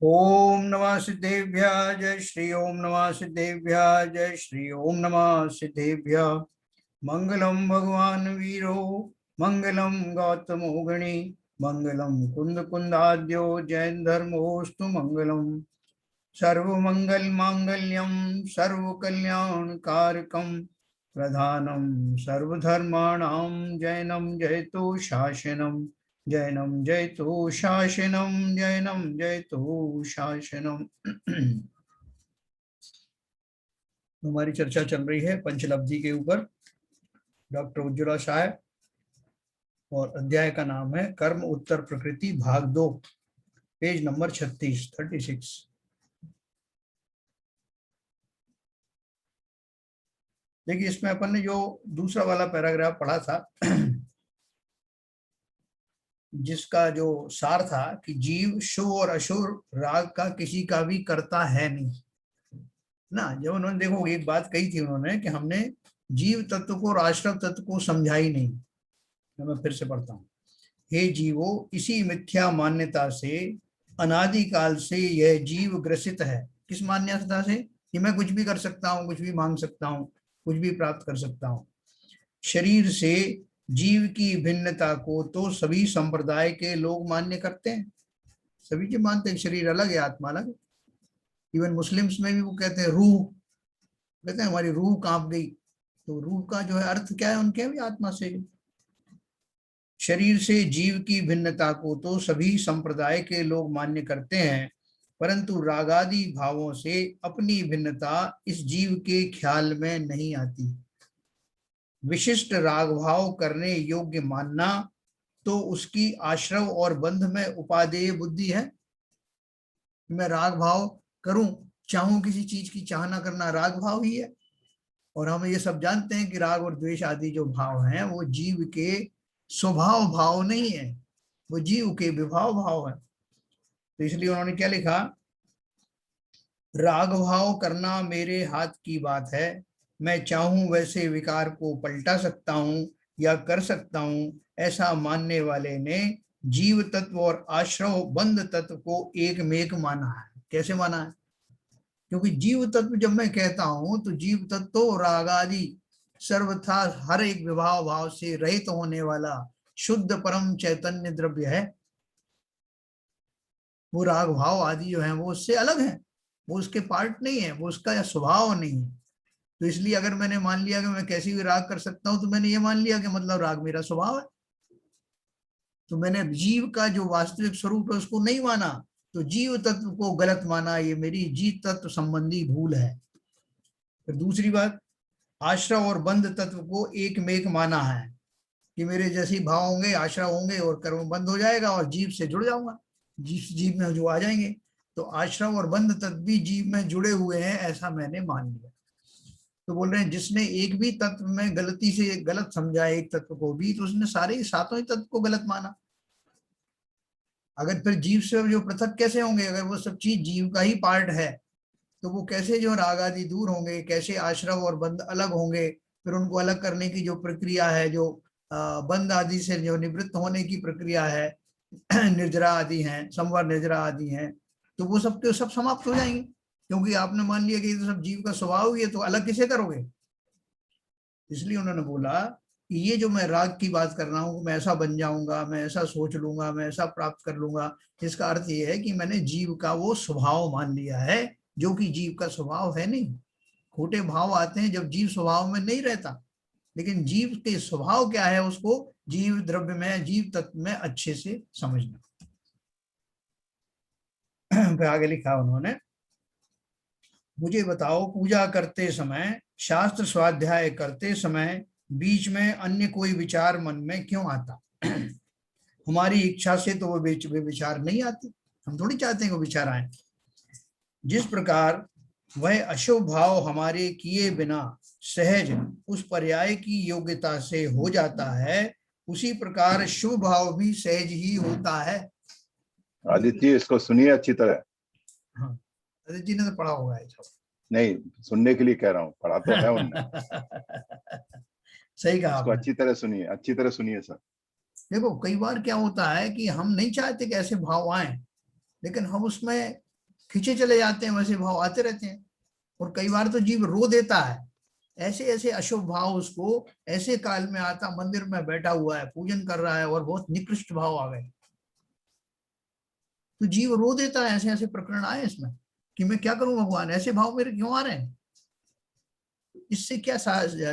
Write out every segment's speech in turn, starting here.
ओम नमः सिद्धेभ्यः जय श्री ओम नमः सिद्धेभ्यः जय श्री ओम नमः सिद्धेभ्यः। मंगलम भगवान वीरो मंगलम गौतमो गणी मंगलम कुंद कुंदाद्यो जैन धर्मोस्तु मंगलम। सर्वमंगल मांगल्यम सर्व कल्याण कारकम प्रधानम सर्वधर्माणां जैनम जयतु शासनम जैनम जयतु शासनम जैनम जयतु शासनम। हमारी चर्चा चल रही है पंचलब्धि के ऊपर। डॉक्टर उज्ज्वला शाह और अध्याय का नाम है कर्म उत्तर प्रकृति भाग 2, पेज नंबर 36। देखिए, इसमें अपन ने जो दूसरा वाला पैराग्राफ पढ़ा था जिसका जो सार था कि जीव शुभ और अशुभ राग का किसी का भी करता है नहीं ना। जब उन्होंने देखो एक बात कही थी उन्होंने कि हमने जीव तत्व को और आश्रव तत्व को समझा ही नहीं। मैं फिर से पढ़ता हूँ। हे जीवो, इसी मिथ्या मान्यता से अनादिकाल से यह जीव ग्रसित है। किस मान्यता से? कि मैं कुछ भी कर सकता हूँ, कुछ भी मांग सकता हूँ, कुछ भी प्राप्त कर सकता हूँ। शरीर से जीव की भिन्नता को तो सभी संप्रदाय के लोग मान्य करते हैं। सभी जो मानते हैं शरीर अलग है, आत्मा अलग है। इवन मुस्लिम्स में भी वो कहते हैं रूह, कहते हैं हमारी रूह कांप गई। तो रूह का जो है अर्थ क्या है उनके भी? आत्मा से। शरीर से जीव की भिन्नता को तो सभी संप्रदाय के लोग मान्य करते हैं, परंतु रागादि भावों से अपनी भिन्नता इस जीव के ख्याल में नहीं आती। विशिष्ट राग भाव करने योग्य मानना तो उसकी आश्रव और बंध में उपादेय बुद्धि है। मैं राग भाव करूं, चाहूं, किसी चीज की चाहना करना राग भाव ही है। और हम ये सब जानते हैं कि राग और द्वेष आदि जो भाव हैं वो जीव के स्वभाव भाव नहीं है, वो जीव के विभाव भाव है। तो इसलिए उन्होंने क्या लिखा? राग भाव करना मेरे हाथ की बात है। मैं चाहूं वैसे विकार को पलटा सकता हूं या कर सकता हूं। ऐसा मानने वाले ने जीव तत्व और आश्रव बंध तत्व को एक मेक माना है। कैसे माना है? क्योंकि जीव तत्व जब मैं कहता हूं तो जीव तत्व तो रागादि सर्वथा हर एक विभाव भाव से रहित होने वाला शुद्ध परम चैतन्य द्रव्य है। वो राग भाव आदि जो है वो उससे अलग है, वो उसके पार्ट नहीं है, वो उसका स्वभाव नहीं है। तो इसलिए अगर मैंने मान लिया कि मैं कैसी भी राग कर सकता हूं तो मैंने ये मान लिया कि मतलब राग मेरा स्वभाव है। तो मैंने जीव का जो वास्तविक स्वरूप है उसको नहीं माना, तो जीव तत्व को गलत माना। ये मेरी जीव तत्व संबंधी भूल है। फिर दूसरी बात, आश्रव और बंध तत्व को एक मेक माना है कि मेरे जैसे भाव होंगे, आश्रव होंगे और कर्म बंद हो जाएगा और जीव से जुड़ जाऊंगा, जीव में जो आ जाएंगे। तो आश्रव और बंध तत्व भी जीव में जुड़े हुए हैं, ऐसा मैंने मान लिया। तो बोल रहे हैं जिसने एक भी तत्व में गलती से गलत समझा एक तत्व को भी, तो उसने सारे सातों ही तत्व को गलत माना। अगर फिर जीव से जो पृथक कैसे होंगे? अगर वो सब चीज जीव का ही पार्ट है तो वो कैसे जो राग आदि दूर होंगे, कैसे आश्रव और बंध अलग होंगे? फिर उनको अलग करने की जो प्रक्रिया है, जो बंध आदि से जो निवृत्त होने की प्रक्रिया है निर्जरा आदि हैं, संवर निर्जरा आदि हैं, तो वो सब के सब समाप्त हो जाएंगे। क्योंकि आपने मान लिया कि ये तो सब जीव का स्वभाव ही है, तो अलग किसे करोगे? इसलिए उन्होंने बोला कि ये जो मैं राग की बात कर रहा हूँ, मैं ऐसा बन जाऊंगा, मैं ऐसा सोच लूंगा, मैं ऐसा प्राप्त कर लूंगा, इसका अर्थ ये है कि मैंने जीव का वो स्वभाव मान लिया है जो कि जीव का स्वभाव है नहीं। खोटे भाव आते हैं जब जीव स्वभाव में नहीं रहता, लेकिन जीव के स्वभाव क्या है उसको जीव द्रव्य में, जीव तत्व में अच्छे से समझना। आगे लिखा उन्होंने, मुझे बताओ, पूजा करते समय, शास्त्र स्वाध्याय करते समय बीच में अन्य कोई विचार मन में क्यों आता? हमारी इच्छा से तो वो विचार नहीं आते, हम थोड़ी चाहते हैं वो विचार आए। जिस प्रकार वह अशुभ भाव हमारे किए बिना सहज उस पर्याय की योग्यता से हो जाता है, उसी प्रकार शुभ भाव भी सहज ही होता है। आदित्य, इसको सुनिए अच्छी तरह। हाँ, आदित्य जी ने तो पढ़ा होगा ये सब। नहीं, सुनने के लिए कह रहा हूँ, पढ़ा तो है उनने। सही कहा इसको आपने। अच्छी तरह सुनिए, अच्छी तरह सुनिए सर। देखो, कई बार क्या होता है कि हम नहीं चाहते कि ऐसे भाव आए, लेकिन हम उसमें खींचे चले जाते हैं, वैसे भाव आते रहते हैं। और कई बार तो जीव रो देता है, ऐसे ऐसे अशुभ भाव उसको ऐसे काल में आता, मंदिर में बैठा हुआ है, पूजन कर रहा है और बहुत निकृष्ट भाव आ गए, तो जीव रो देता है। ऐसे ऐसे प्रकरण आए इसमें कि मैं क्या करूं भगवान, ऐसे भाव मेरे क्यों आ रहे हैं। इससे क्या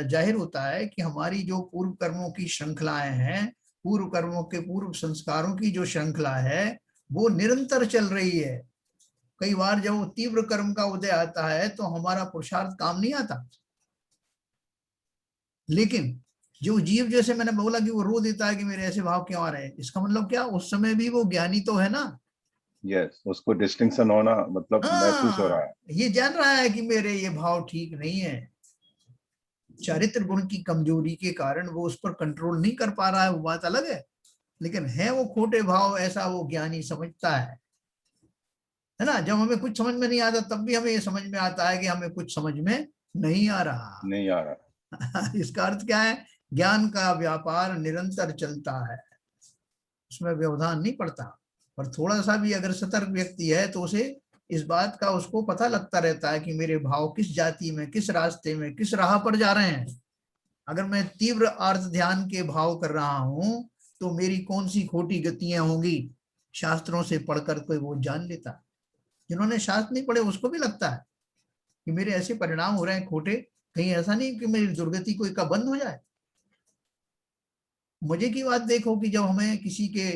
जाहिर होता है कि हमारी जो पूर्व कर्मों की श्रृंखलाएं हैं, पूर्व कर्मों के पूर्व संस्कारों की जो श्रृंखला है वो निरंतर चल रही है। कई बार जब वो तीव्र कर्म का उदय आता है तो हमारा पुरुषार्थ काम नहीं आता। लेकिन जो जीव, जैसे मैंने बोला कि वो रो देता है कि मेरे ऐसे भाव क्यों आ रहे हैं, इसका मतलब क्या, उस समय भी वो ज्ञानी तो है ना। यस, उसको डिस्टिंक्शन होना मतलब महसूस हो रहा है। ये जान रहा है कि मेरे ये भाव ठीक नहीं है। चारित्र गुण की कमजोरी के कारण वो उस पर कंट्रोल नहीं कर पा रहा है, वो बात अलग है। लेकिन है वो खोटे भाव, ऐसा वो ज्ञानी समझता है ना। जब हमें कुछ समझ में नहीं आता तब भी हमें ये समझ में आता है कि हमें कुछ समझ में नहीं आ रहा। नहीं आ रहा। इसका अर्थ क्या है, ज्ञान का व्यापार निरंतर चलता है, उसमें व्यवधान नहीं पड़ता। और थोड़ा सा भी अगर सतर्क व्यक्ति है तो उसे इस बात का उसको पता लगता रहता है कि मेरे भाव किस जाति में, किस रास्ते में, किस राह पर जा रहे हैं। अगर मैं तीव्र अर्थ ध्यान के भाव कर रहा हूं तो मेरी कौन सी खोटी गतियां होंगी, शास्त्रों से पढ़कर कोई वो जान लेता। जिन्होंने शास्त्र नहीं पढ़े उसको भी लगता है कि मेरे ऐसे परिणाम हो रहे हैं खोटे, कहीं ऐसा नहीं कि मेरी दुर्गति कोई का बंद हो जाए। मजे की बात देखो कि जब हमें किसी के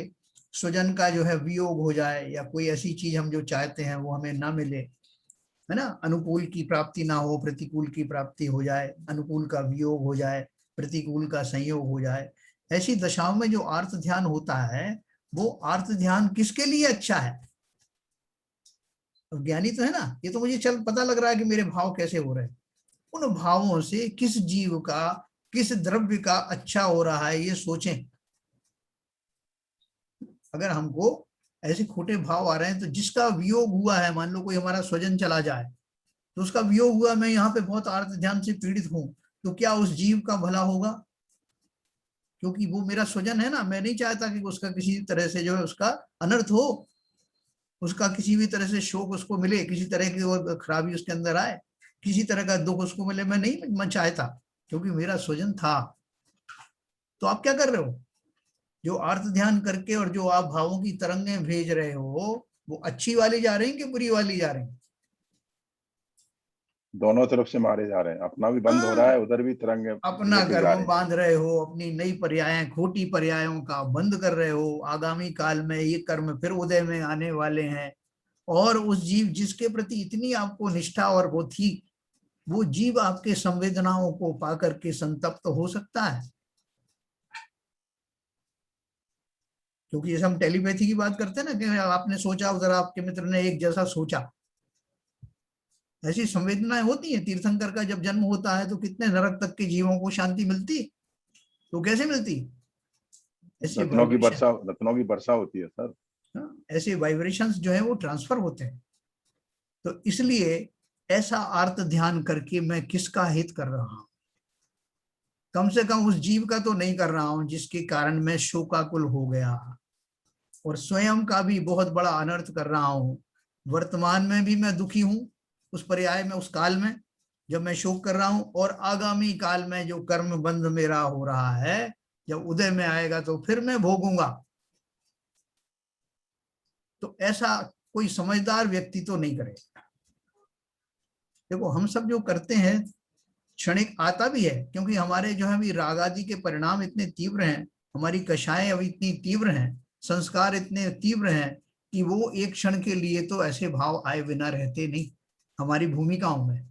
स्वजन का जो है वियोग हो जाए, या कोई ऐसी चीज हम जो चाहते हैं वो हमें ना मिले, है ना, अनुकूल की प्राप्ति ना हो, प्रतिकूल की प्राप्ति हो जाए, अनुकूल का वियोग हो जाए, प्रतिकूल का संयोग हो जाए, ऐसी दशाओं में जो आर्त ध्यान होता है, वो आर्त ध्यान किसके लिए अच्छा है। और ज्ञानी तो है ना, ये तो मुझे चल पता लग रहा है कि मेरे भाव कैसे हो रहे हैं। उन भावों से किस जीव का, किस द्रव्य का अच्छा हो रहा है ये सोचें। अगर हमको ऐसे खोटे भाव आ रहे हैं तो जिसका वियोग हुआ है, मान लो कोई हमारा स्वजन चला जाए तो उसका वियोग हुआ, मैं यहाँ पे बहुत आर्त ध्यान से पीड़ित हूं, तो क्या उस जीव का भला होगा? क्योंकि वो मेरा स्वजन है ना, मैं नहीं चाहता कि उसका किसी तरह से जो है उसका अनर्थ हो, उसका किसी भी तरह से शोक उसको मिले, किसी तरह की वो खराबी उसके अंदर आए, किसी तरह का दुख उसको मिले, मैं नहीं मैं चाहता, क्योंकि मेरा स्वजन था। तो आप क्या कर रहे हो, जो अर्थ ध्यान करके और जो आप भावों की तरंगें भेज रहे हो, वो अच्छी वाली जा रही है कि बुरी वाली जा रही है? दोनों तरफ से मारे जा रहे हैं, अपना भी बंद हो रहा है, हाँ, उधर भी तरंगे अपना निगलती जा कर्म रही हैं। बांध रहे हो, अपनी नई पर्याय, खोटी पर्यायों का बंद कर रहे हो। आगामी काल में ये कर्म फिर उदय में आने वाले हैं। और उस जीव जिसके प्रति इतनी आपको निष्ठा और वो थी, वो जीव आपके संवेदनाओं को पा करके संतप्त हो सकता है। क्योंकि जैसे हम टेलीपैथी की बात करते हैं ना, कि आपने सोचा उधर आपके मित्र ने एक जैसा सोचा, ऐसी संवेदनाएं होती हैं। तीर्थंकर का जब जन्म होता है तो कितने नरक तक के जीवों को शांति मिलती, तो कैसे मिलती? ऐसे वाइब्रेशन, रत्नों की वर्षा होती है सर। ऐसे वाइब्रेशंस जो है वो ट्रांसफर होते हैं। तो इसलिए ऐसा आर्त ध्यान करके मैं किसका हित कर रहा हूं? कम से कम उस जीव का तो नहीं कर रहा हूं जिसके कारण मैं शोकाकुल हो गया, और स्वयं का भी बहुत बड़ा अनर्थ कर रहा हूं। वर्तमान में भी मैं दुखी हूं, उस पर्याय में, उस काल में जब मैं शोक कर रहा हूं, और आगामी काल में जो कर्म बंध मेरा हो रहा है, जब उदय में आएगा तो फिर मैं भोगूंगा। तो ऐसा कोई समझदार व्यक्ति तो नहीं करेगा। देखो हम सब जो करते हैं क्षणिक आता भी है, क्योंकि हमारे जो है अभी राग आदि के परिणाम इतने तीव्र हैं, हमारी कषाएं अभी इतनी तीव्र हैं, संस्कार इतने तीव्र हैं कि वो एक क्षण के लिए तो ऐसे भाव आए बिना रहते नहीं हमारी भूमिकाओं में।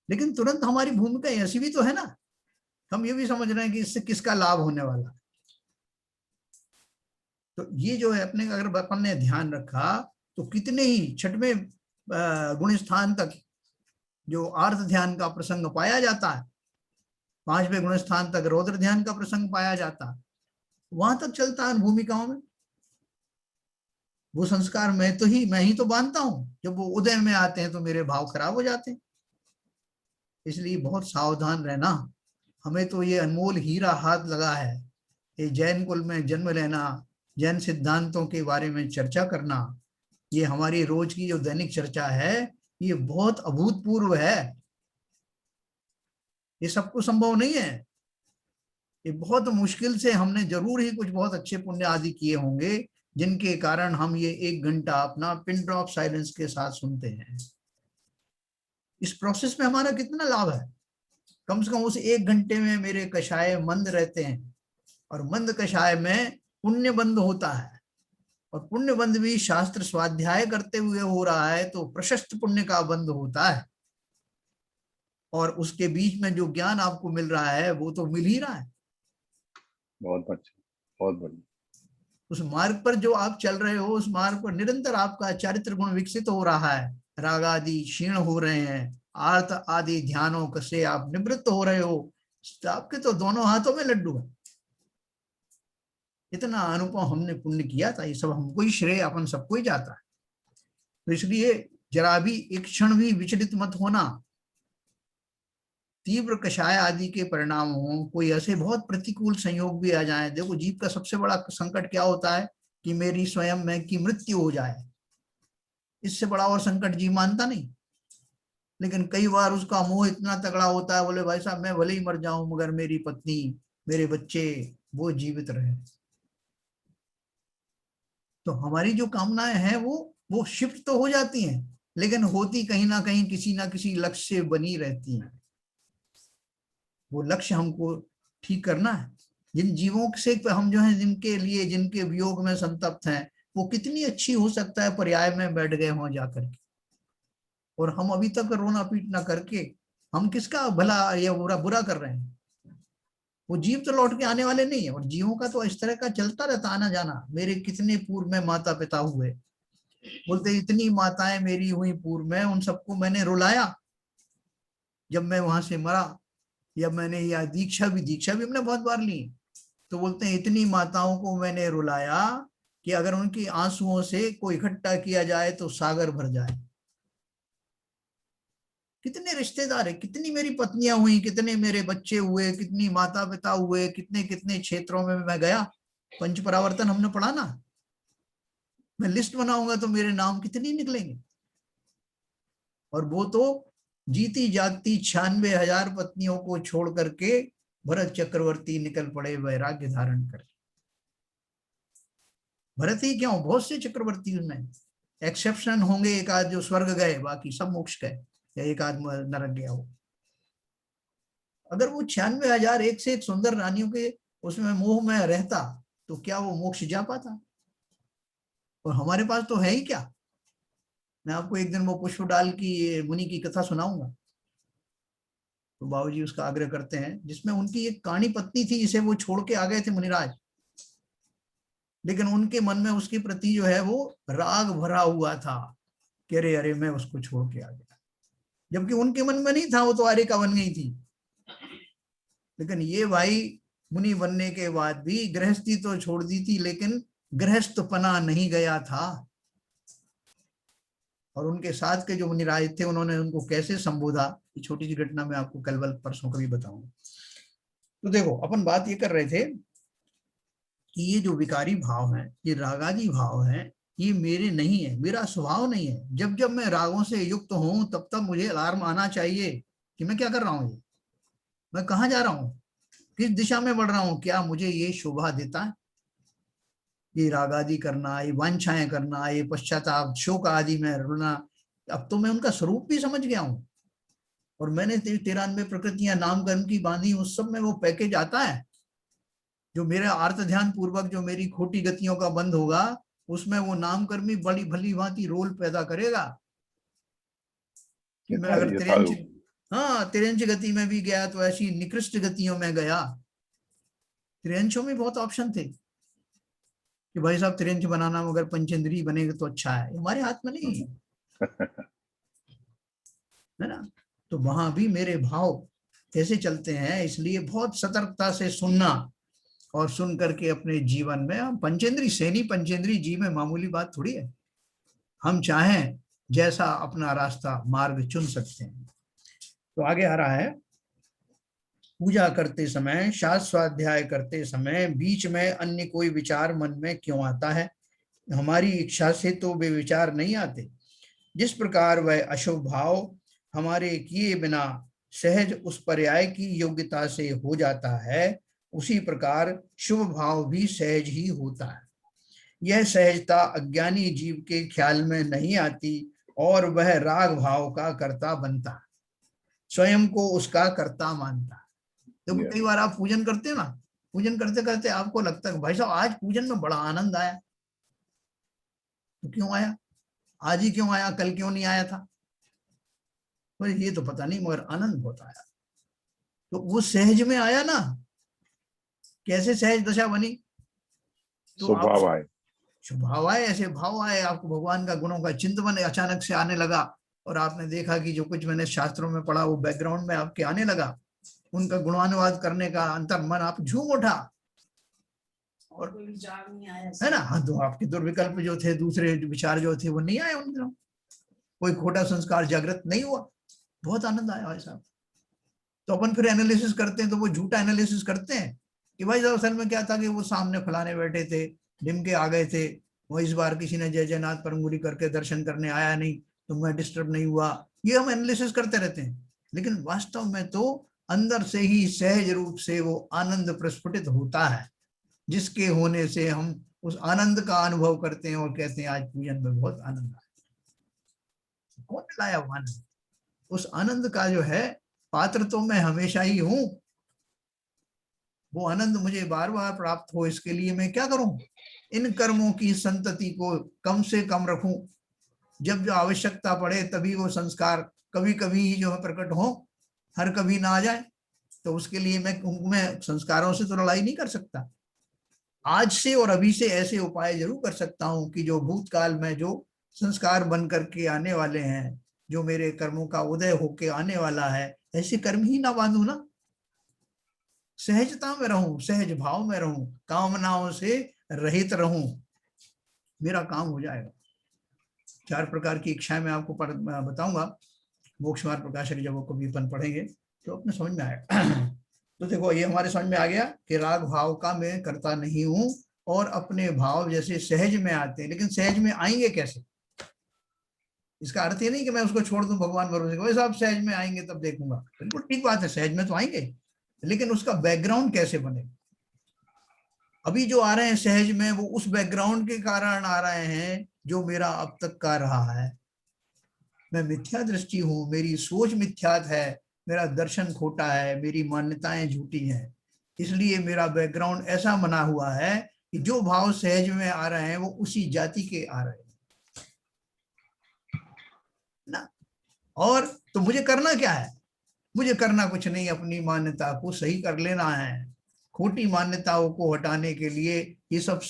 लेकिन तुरंत हमारी भूमिका ऐसी भी तो है ना, हम ये भी समझ रहे हैं कि इससे किसका लाभ होने वाला। तो ये जो है अपने, अगर अपन ने ध्यान रखा तो कितने ही छठवें गुण स्थान तक जो आर्थ ध्यान का प्रसंग पाया जाता है, 5वें गुण स्थान तक रौद्र ध्यान का प्रसंग पाया जाता है, वहां तक चलता है भूमिकाओं में। वो संस्कार मैं ही तो बांधता हूं, जब वो उदय में आते हैं तो मेरे भाव खराब हो जाते हैं। इसलिए बहुत सावधान रहना। हमें तो ये अनमोल हीरा हाथ लगा है, ये जैन कुल में जन्म लेना, जैन सिद्धांतों के बारे में चर्चा करना, ये हमारी रोज की जो दैनिक चर्चा है ये बहुत अभूतपूर्व है। ये सबको संभव नहीं है। ये बहुत मुश्किल से हमने जरूर ही कुछ बहुत अच्छे पुण्य आदि किए होंगे जिनके कारण हम ये 1 घंटा अपना पिन ड्रॉप साइलेंस के साथ सुनते हैं। इस प्रोसेस में हमारा कितना लाभ है। कम से कम उस 1 घंटे में मेरे कषाय मंद रहते हैं और मंद कषाय में पुण्य बंद होता है और पुण्य बंद भी शास्त्र स्वाध्याय करते हुए हो रहा है तो प्रशस्त पुण्य का बंद होता है और उसके बीच में जो ज्ञान आपको मिल रहा है वो तो मिल ही रहा है। बहुत अच्छा, बहुत बढ़िया। उस मार्ग पर जो आप चल रहे हो उस मार्ग पर निरंतर आपका चारित्र गुण विकसित हो रहा है, राग आदि क्षीण हो रहे हैं, आर्त आदि ध्यानों से आप निवृत्त हो रहे हो, आपके तो दोनों हाथों में लड्डू है। इतना अनुपम हमने पुण्य किया था, ये सब हमको ही श्रेय अपन सबको ही जाता है। तो इसलिए जरा भी एक क्षण भी विचलित मत होना। तीव्र कषाय आदि के परिणाम हो, कोई ऐसे बहुत प्रतिकूल संयोग भी आ जाए। देखो जीव का सबसे बड़ा संकट क्या होता है कि मेरी स्वयं में की मृत्यु हो जाए। इससे बड़ा और संकट जीव मानता नहीं। लेकिन कई बार उसका मोह इतना तगड़ा होता है, बोले भाई साहब मैं भले ही मर जाऊं मगर मेरी पत्नी मेरे बच्चे वो जीवित रहे। तो हमारी जो कामनाएं हैं वो शिफ्ट तो हो जाती हैं लेकिन होती कहीं ना कहीं किसी ना किसी लक्ष्य से बनी रहती हैं। वो लक्ष्य हमको ठीक करना है। जिन जीवों से हम जो है जिनके लिए जिनके वियोग में संतप्त हैं वो कितनी अच्छी हो सकता है पर्याय में बैठ गए हों जाकर के, और हम अभी तक रोना पीटना करके हम किसका भला या बुरा कर रहे हैं। वो जीव तो लौट के आने वाले नहीं है और जीवों का तो इस तरह का चलता रहता आना जाना। मेरे कितने पूर्व में माता पिता हुए, बोलते इतनी माताएं मेरी हुई पूर्व में, उन सबको मैंने रुलाया जब मैं वहां से मरा। या मैंने या दीक्षा भी हमने बहुत बार ली। तो बोलते हैं इतनी माताओं को मैंने रुलाया कि अगर उनकी आंसुओं से कोई इकट्ठा किया जाए तो सागर भर जाए। कितने रिश्तेदार है, कितनी मेरी पत्नियां हुई, कितने मेरे बच्चे हुए, कितनी माता पिता हुए, कितने कितने क्षेत्रों में मैं गया। पंच परावर्तन हमने पढ़ा ना। मैं लिस्ट बनाऊंगा तो मेरे नाम कितनी निकलेंगे। और वो तो जीती जागती 96,000 पत्नियों को छोड़ करके भरत चक्रवर्ती निकल पड़े वैराग्य धारण कर। भरत ही क्यों, बहुत से चक्रवर्ती उनमें एक्सेप्शन होंगे, एक आध जो स्वर्ग गए बाकी सब मोक्ष गए या एक आध नरक गया हो। अगर वो 96,000 एक से एक सुंदर रानियों के उसमें मोह में रहता तो क्या वो मोक्ष जा पाता। और हमारे पास तो है ही क्या। मैं आपको एक दिन वो पुष्प डाल की मुनि की कथा सुनाऊंगा। तो बाबूजी उसका आग्रह करते हैं जिसमें उनकी एक काणी पत्नी थी जिसे वो छोड़ के आ गए थे मुनिराज, लेकिन उनके मन में उसके प्रति जो है वो राग भरा हुआ था कि अरे अरे मैं उसको छोड़ के आ गया, जबकि उनके मन में नहीं था, वो तो आर्यिका बन गई थी। लेकिन ये भाई मुनि बनने के बाद भी गृहस्थी तो छोड़ दी थी लेकिन गृहस्थपना नहीं गया था। और उनके साथ के जो मुनिराज थे उन्होंने उनको कैसे संबोधा, ये छोटी सी घटना मैं आपको कल परसों कभी बताऊंगा। तो देखो अपन बात ये कर रहे थे कि ये जो विकारी भाव है, ये रागादि भाव है, ये मेरे नहीं है, मेरा स्वभाव नहीं है। जब जब मैं रागों से युक्त हूं तब तब मुझे अलार्म आना चाहिए कि मैं क्या कर रहा हूं, ये मैं कहाँ जा रहा हूं, किस दिशा में बढ़ रहा हूं, क्या मुझे ये शोभा देता है। ये राग आदि करना, ये वांछाएं करना, ये पश्चाताप शोक आदि में रुलना, अब तो मैं उनका स्वरूप भी समझ गया हूं। और मैंने 93 प्रकृतियां नाम कर्म की बांधी, उस सब में वो पैकेज आता है जो मेरे आर्त ध्यान पूर्वक जो मेरी खोटी गतियों का बंद होगा उसमें वो नाम कर्मी बड़ी भली भांति रोल पैदा करेगा कि मैं अगर तिरंज, हाँ तिरंज गति में भी गया तो ऐसी निकृष्ट गतियों में गया। तिरंजों में बहुत ऑप्शन थे कि भाई साहब तिरंज बनाना मगर पंचेंद्री बनेगा तो अच्छा है, हमारे हाथ में नहीं है ना। तो वहां भी मेरे भाव कैसे चलते हैं, इसलिए बहुत सतर्कता से सुनना और सुन करके अपने जीवन में हम पंचेंद्री सैनी पंचेंद्री जी में मामूली बात थोड़ी है। हम चाहें जैसा अपना रास्ता मार्ग चुन सकते हैं। तो आगे आ रहा है, पूजा करते समय शास्त्र स्वाध्याय करते समय बीच में अन्य कोई विचार मन में क्यों आता है, हमारी इच्छा से तो वे विचार नहीं आते। जिस प्रकार वह अशुभ भाव हमारे किए बिना सहज उस पर्याय की योग्यता से हो जाता है, उसी प्रकार शुभ भाव भी सहज ही होता है। यह सहजता अज्ञानी जीव के ख्याल में नहीं आती और वह राग भाव का कर्ता बनता है, स्वयं को उसका कर्ता मानता है। तो कई बार आप पूजन करते हैं ना, पूजन करते करते आपको लगता है भाई साहब आज पूजन में बड़ा आनंद आया, तो क्यों आया? आज ही क्यों आया, कल क्यों नहीं आया था? तो ये तो पता नहीं, मगर आनंद बहुत आया। तो वो सहज में आया ना। कैसे सहज दशा बनी? तो आप स्वभाव आए, स्वभाव आए, ऐसे भाव आए, आपको भगवान का गुणों का चिंतन अचानक से आने लगा, और आपने देखा कि जो कुछ मैंने शास्त्रों में पढ़ा वो बैकग्राउंड में आपके आने लगा, उनका गुणानुवाद करने का अंतर मन आप झूम उठा, और है ना। हाँ, तो आपके दुर्विकल्प जो थे, दूसरे विचार जो थे वो नहीं आए उन दिनों, कोई खोटा संस्कार जागृत नहीं हुआ, बहुत आनंद आया भाई साहब। तो अपन फिर एनालिसिस करते हैं, तो वो झूठा एनालिसिस करते हैं कि भाई साहब असल में क्या था कि वो सामने फलाने बैठे थे, ढिम के आ गए थे, वो इस बार किसी ने जय जयनाथ पर अंगुली करके दर्शन करने आया नहीं, तो मैं डिस्टर्ब नहीं हुआ। ये हम एनालिसिस करते रहते हैं, लेकिन वास्तव में तो अंदर से ही सहज रूप से वो आनंद प्रस्फुटित होता है, जिसके होने से हम उस आनंद का अनुभव करते हैं और कहते हैं आज पूजन में बहुत आनंद आया। कौन लाया वो आनंद? उस आनंद का जो है पात्र तो मैं हमेशा ही हूं। वो आनंद मुझे बार बार प्राप्त हो, इसके लिए मैं क्या करूं? इन कर्मों की संतति को कम से कम रखूं, जब जो आवश्यकता पड़े तभी वो संस्कार कभी कभी ही जो है प्रकट हो, हर कभी ना आ जाए। तो उसके लिए मैं संस्कारों से तो लड़ाई नहीं कर सकता। आज से और अभी से ऐसे उपाय जरूर कर सकता हूं कि जो भूतकाल में जो संस्कार बन करके आने वाले हैं, जो मेरे कर्मों का उदय होके आने वाला है, ऐसे कर्म ही ना बांधू ना। सहजता में रहूं, सहज भाव में रहूं, कामनाओं से रहित रहूं, मेरा काम हो जाएगा। 4 प्रकार की इच्छाएं मैं आपको बताऊंगा, मोक्ष मार्ग प्रकाशक जब वो कभी अपन पढ़ेंगे तो अपने समझ में आएगा। तो देखो ये हमारे समझ में आ गया कि राग भाव का मैं करता नहीं हूं, और अपने भाव जैसे सहज में आते हैं, लेकिन सहज में आएंगे कैसे? इसका अर्थ ये नहीं कि मैं उसको छोड़ दूं भगवान भरोसे, वैसे आप सहज में आएंगे तब देखूंगा, बिल्कुल ठीक बात है, सहज में तो आएंगे, लेकिन उसका बैकग्राउंड कैसे बनेगा? अभी जो आ रहे हैं सहज में, वो उस बैकग्राउंड के कारण आ रहे हैं जो मेरा अब तक का रहा है। मैं मिथ्या दृष्टि हूं, मेरी सोच मिथ्यात है, मेरा दर्शन खोटा है, मेरी मान्यताएं झूठी हैं, इसलिए मेरा बैकग्राउंड ऐसा बना हुआ है कि जो भाव सहज में आ रहे हैं वो उसी जाति के आ रहे हैं ना। और तो मुझे करना क्या है? मुझे करना कुछ नहीं, अपनी मान्यता को सही कर लेना है। खोटी मान्यताओं को हटाने के लिए ये सब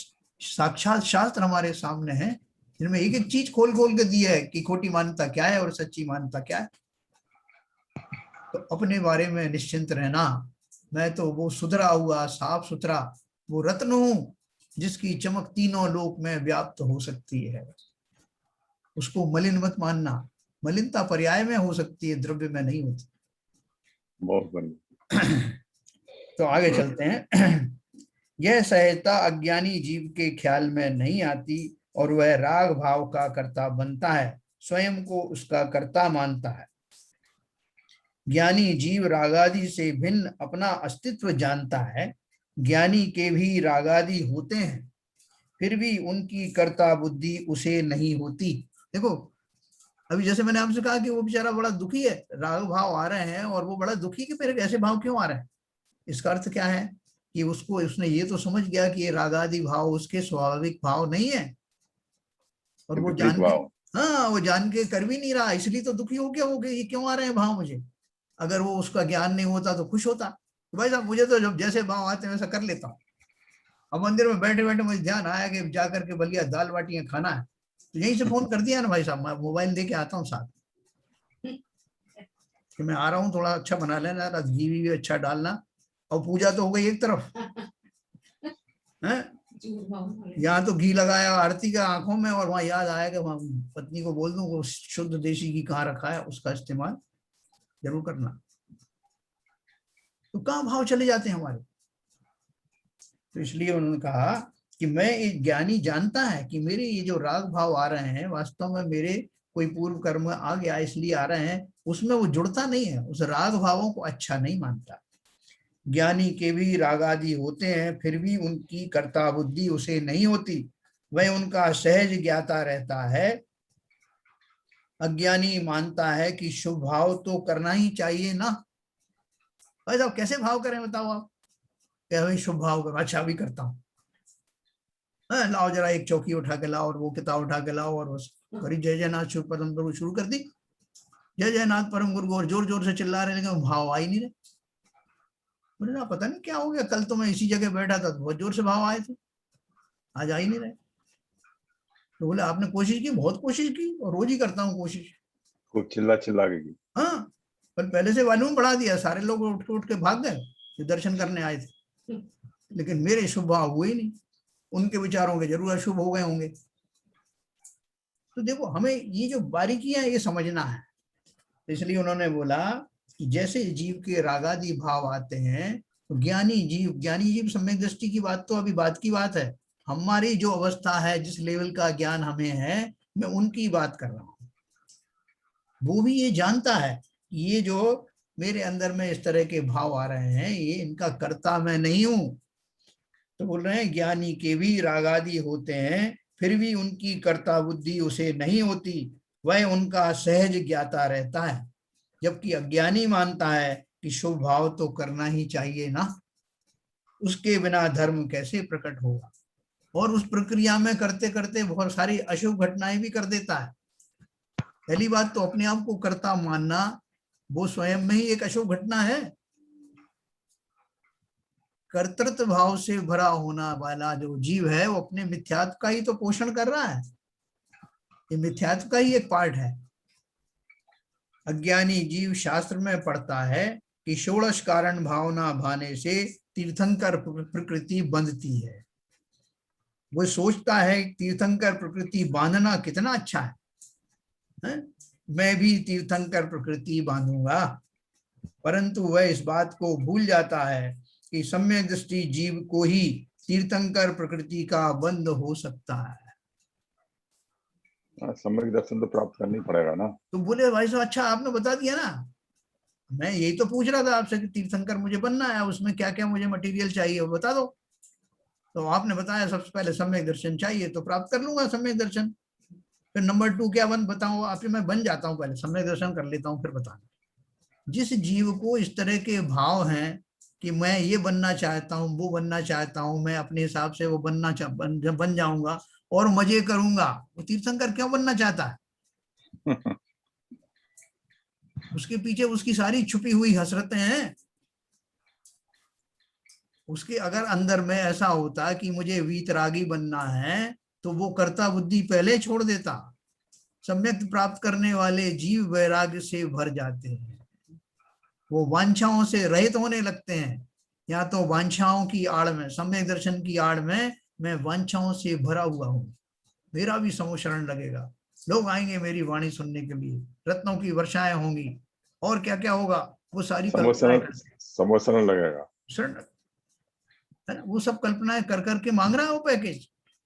साक्षात शास्त्र हमारे सामने है, जिनमें एक एक चीज खोल खोल के दी है कि खोटी मान्यता क्या है और सच्ची मान्यता क्या है। तो अपने बारे में निश्चिंत रहना, मैं तो वो सुधरा हुआ साफ सुथरा वो रत्न हूं, जिसकी चमक तीनों लोक में व्याप्त हो सकती है। उसको मलिन मत मानना, मलिनता पर्याय में हो सकती है, द्रव्य में नहीं होती। बहुत बढ़िया। तो आगे चलते हैं। यह सहजता अज्ञानी जीव के ख्याल में नहीं आती और वह राग भाव का कर्ता बनता है, स्वयं को उसका कर्ता मानता है। ज्ञानी जीव रागादि से भिन्न अपना अस्तित्व जानता है। ज्ञानी के भी रागादि होते हैं, फिर भी उनकी कर्ता बुद्धि उसे नहीं होती। देखो अभी जैसे मैंने आपसे कहा कि वो बेचारा बड़ा दुखी है, राग भाव आ रहे हैं और वो बड़ा दुखी कि मेरे ऐसे भाव क्यों आ रहे हैं। इसका अर्थ क्या है कि उसने ये तो समझ गया कि ये रागादि भाव उसके स्वाभाविक भाव नहीं है, और वो विपरीत जान के, भाव। हाँ वो जान के कर भी नहीं रहा, इसलिए तो दुखी हो गया, ये क्यों आ रहे हैं भाव मुझे। अगर वो उसका ज्ञान नहीं होता तो खुश होता, तो भाई साहब मुझे तो जब जैसे भाव आते हैं वैसा कर लेता हूँ। अब मंदिर में बैठे बैठे मुझे ध्यान आया कि जाकर के बलिया दाल बाटियां खाना है, तो यहीं से फोन कर दिया ना भाई साहब, मैं मोबाइल दे के आता हूँ साथ कि मैं आ रहा हूँ, थोड़ा अच्छा बना लेना, घी भी अच्छा डालना, और पूजा तो हो गई एक तरफ है, यहाँ तो घी लगाया आरती का आंखों में, और वहां याद आया कि वहां पत्नी को बोल दूं वो शुद्ध देसी घी कहाँ रखा है, उसका इस्तेमाल जरूर करना। तो कहाँ भाव चले जाते हैं हमारे। तो इसलिए उन्होंने कहा कि मैं एक ज्ञानी जानता है कि मेरे ये जो राग भाव आ रहे हैं वास्तव में मेरे कोई पूर्व कर्म आ गया इसलिए आ रहे हैं, उसमें वो जुड़ता नहीं है, उस राग भावों को अच्छा नहीं मानता। ज्ञानी के भी राग आदि होते हैं, फिर भी उनकी कर्ता बुद्धि उसे नहीं होती, वह उनका सहज ज्ञाता रहता है। अज्ञानी मानता है कि शुभ भाव तो करना ही चाहिए ना। भाई साहब कैसे भाव करें बताओ आप? क्या भाई शुभ भाव करो, अच्छा भी करता हूँ, लाओ जरा एक चौकी उठा के लाओ और वो किताब उठा के लाओ और बस करी जय जयनाथ शुभ परम गुरु शुरू कर दी, जय जयनाथ परम गुरु, और जोर जोर से चिल्ला रहे, लेकिन भाव आ ही नहीं रहे। बोले ना पता नहीं क्या हो गया, कल तो मैं इसी जगह बैठा था तो बहुत जोर से भाव आए थे, आज आ ही नहीं रहे। तो बोले आपने कोशिश की? बहुत कोशिश की और रोज ही करता हूँ कोशिश। खूब चिल्ला चिल्ला के की। हाँ, पर पहले से मालूम बढ़ा दिया, सारे लोग उठ के भाग गए जो दर्शन करने आए थे, लेकिन मेरे शुभ भाव हुए ही नहीं, उनके विचारों के जरूर अशुभ हो गए होंगे। तो देखो हमें ये जो बारीकियां ये समझना है, इसलिए उन्होंने बोला कि जैसे जीव के रागादि भाव आते हैं, तो ज्ञानी जीव सम्यक दृष्टि की बात तो अभी बात की बात है, हमारी जो अवस्था है, जिस लेवल का ज्ञान हमें है, मैं उनकी बात कर रहा हूँ। वो भी ये जानता है कि ये जो मेरे अंदर में इस तरह के भाव आ रहे हैं, ये इनका कर्ता मैं नहीं हूं। तो बोल रहे हैं ज्ञानी के भी रागादि होते हैं, फिर भी उनकी कर्ता बुद्धि उसे नहीं होती, वह उनका सहज ज्ञाता रहता है। जबकि अज्ञानी मानता है कि शुभ भाव तो करना ही चाहिए ना, उसके बिना धर्म कैसे प्रकट होगा, और उस प्रक्रिया में करते करते बहुत सारी अशुभ घटनाएं भी कर देता है। पहली बात तो अपने आप को कर्ता मानना, वो स्वयं में ही एक अशुभ घटना है। कर्तृत्व भाव से भरा होना वाला जो जीव है, वो अपने मिथ्यात्व का ही तो पोषण कर रहा है, ये मिथ्यात्व का ही एक पार्ट है। अज्ञानी जीव शास्त्र में पढ़ता है कि षोडश कारण भावना भाने से तीर्थंकर प्रकृति बंधती है। वो सोचता है तीर्थंकर प्रकृति बांधना कितना अच्छा है? मैं भी तीर्थंकर प्रकृति बांधूंगा, परंतु वह इस बात को भूल जाता है कि सम्यक दृष्टि जीव को ही तीर्थंकर प्रकृति का बंध हो सकता है। सम्यक दर्शन तो प्राप्त करना ही पड़ेगा ना। तो बोले भाई साहब अच्छा आपने बता दिया ना, मैं यही तो पूछ रहा था आपसे कि तीर्थंकर मुझे बनना है, उसमें क्या क्या मुझे मटेरियल चाहिए वो बता दो। तो आपने बताया सबसे पहले सम्यक दर्शन चाहिए, तो प्राप्त कर लूंगा सम्यक दर्शन। फिर नंबर 2 क्या बताऊं आप? मैं बन जाता हूँ, पहले सम्यक दर्शन कर लेता हूँ फिर बताना। जिस जीव को इस तरह के भाव हैं कि मैं ये बनना चाहता हूँ, वो बनना चाहता हूँ, मैं अपने हिसाब से वो बन जाऊंगा और मजे करूंगा, वो तीर्थंकर क्यों बनना चाहता है? उसके पीछे उसकी सारी छुपी हुई हसरतें हैं। उसके अगर अंदर में ऐसा होता कि मुझे वीतरागी बनना है, तो वो कर्ता बुद्धि पहले छोड़ देता। सम्यक प्राप्त करने वाले जीव वैराग्य से भर जाते हैं, वो वांछाओं से रहित होने लगते हैं। या तो वांछाओं की आड़ में, सम्यक दर्शन की आड़ में मैं वांछाओं से भरा हुआ हूं, मेरा भी समोशरण लगेगा, लोग आएंगे मेरी वाणी सुनने के लिए, रत्नों की वर्षाएं होंगी, और क्या क्या होगा, वो सारी कल्पनाएं समोसरण लगेगा, शरण, है ना? वो सब कल्पनाएं कर करके मांग रहा है वो पैकेज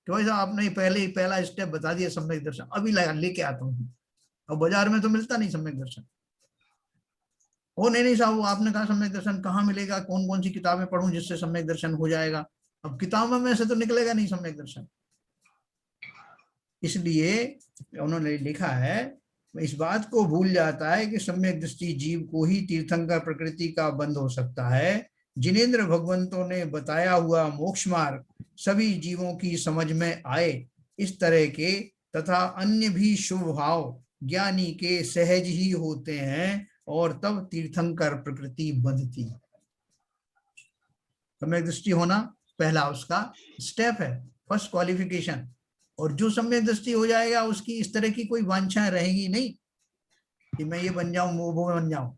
कि भाई साहब आपने पहले ही पहला स्टेप बता दिया सम्यक दर्शन, अभी लेके आता हूँ। और बाजार में तो मिलता नहीं सम्यक दर्शन। ओ नहीं नहीं साहब, वो आपने कहा सम्यक दर्शन कहाँ मिलेगा, कौन कौन सी किताबें पढ़ूं जिससे सम्यक दर्शन हो जाएगा? अब किताबों में से तो निकलेगा नहीं सम्यक दर्शन। इसलिए उन्होंने लिखा है, इस बात को भूल जाता है कि सम्यक दृष्टि जीव को ही तीर्थंकर प्रकृति का बंध हो सकता है। जिनेन्द्र भगवंतों ने बताया हुआ मोक्ष मार्ग सभी जीवों की समझ में आए, इस तरह के तथा अन्य भी शुभ भाव ज्ञानी के सहज ही होते हैं, और तब तीर्थंकर प्रकृति बंधती है। सम्यक दृष्टि होना पहला उसका स्टेप है, फर्स्ट क्वालिफिकेशन। और जो सम्यक दृष्टि हो जाएगा उसकी इस तरह की कोई वांछाएं रहेगी नहीं कि मैं ये बन जाऊं वो बन जाऊं,